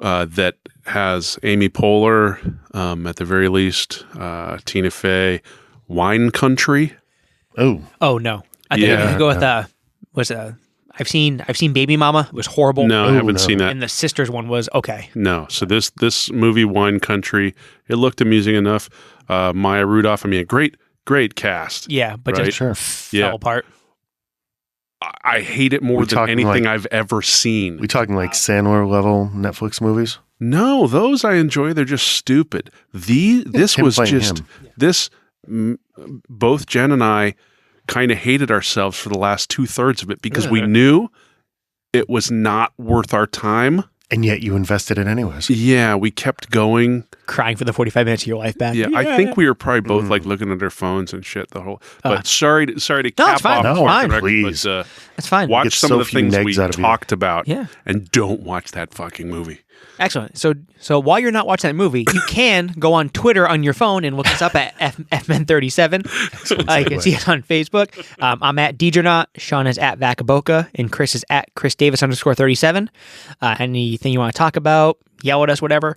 That has Amy Poehler, at the very least, Tina Fey, Wine Country. Oh no! I think I go with I've seen Baby Mama. It was horrible. No, I haven't seen that. And the sisters one was okay. No, so this movie, Wine Country, it looked amusing enough. Maya Rudolph. I mean, a great cast. Yeah, but right? just fell apart. I hate it more than anything I've ever seen. We talking like Sandler level Netflix movies? No, those I enjoy. They're just stupid. This was just this. Both Jen and I kind of hated ourselves for the last 2/3 of it because we knew it was not worth our time. And yet you invested it anyways. Yeah, we kept going. Crying for the 45 minutes of your life back. Yeah, I think we were probably both like looking at our phones and shit the whole. But sorry to cap off. No, please. But, that's fine. Watch some of the things we talked about. Yeah. And don't watch that fucking movie. Excellent. So while you're not watching that movie, you can go on Twitter on your phone and look us up at FMen37. You can see us on Facebook. I'm at Deidrenaut. Sean is at Vacaboca. And Chris is at ChrisDavis_37. Anything you want to talk about, yell at us, whatever.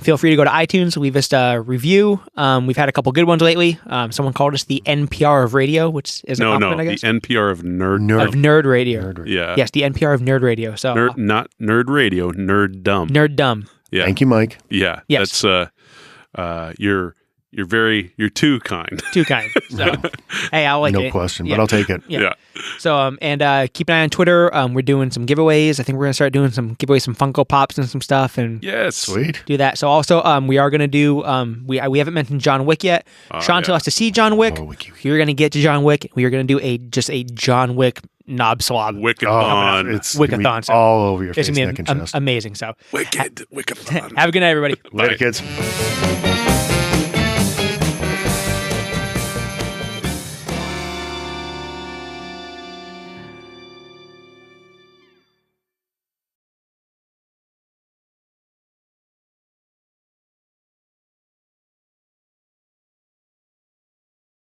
Feel free to go to iTunes, leave us a review. We've had a couple good ones lately. Someone called us the NPR of radio, which is a compliment, I guess. The NPR of nerd. Of nerd radio. Yeah. Yes, the NPR of nerd radio. So not nerd radio, nerd dumb. Nerd dumb. Yeah. Thank you, Mike. Yeah. Yes. That's you're You're too kind. Too kind. So, hey, I'll like no it. question, but I'll take it. Yeah. So, and keep an eye on Twitter. We're doing some giveaways. I think we're gonna start doing some giveaways, some Funko Pops and some stuff. And Sweet. Do that. So also, we are gonna do. We haven't mentioned John Wick yet. Sean told us to see John Wick. We're gonna get to John Wick. We are gonna do a John Wick knob swab. Wickathon. It's Wickathon. So all over your face, it's gonna neck, be and chest. amazing. So Wickathon. Have a good night, everybody. Later, kids.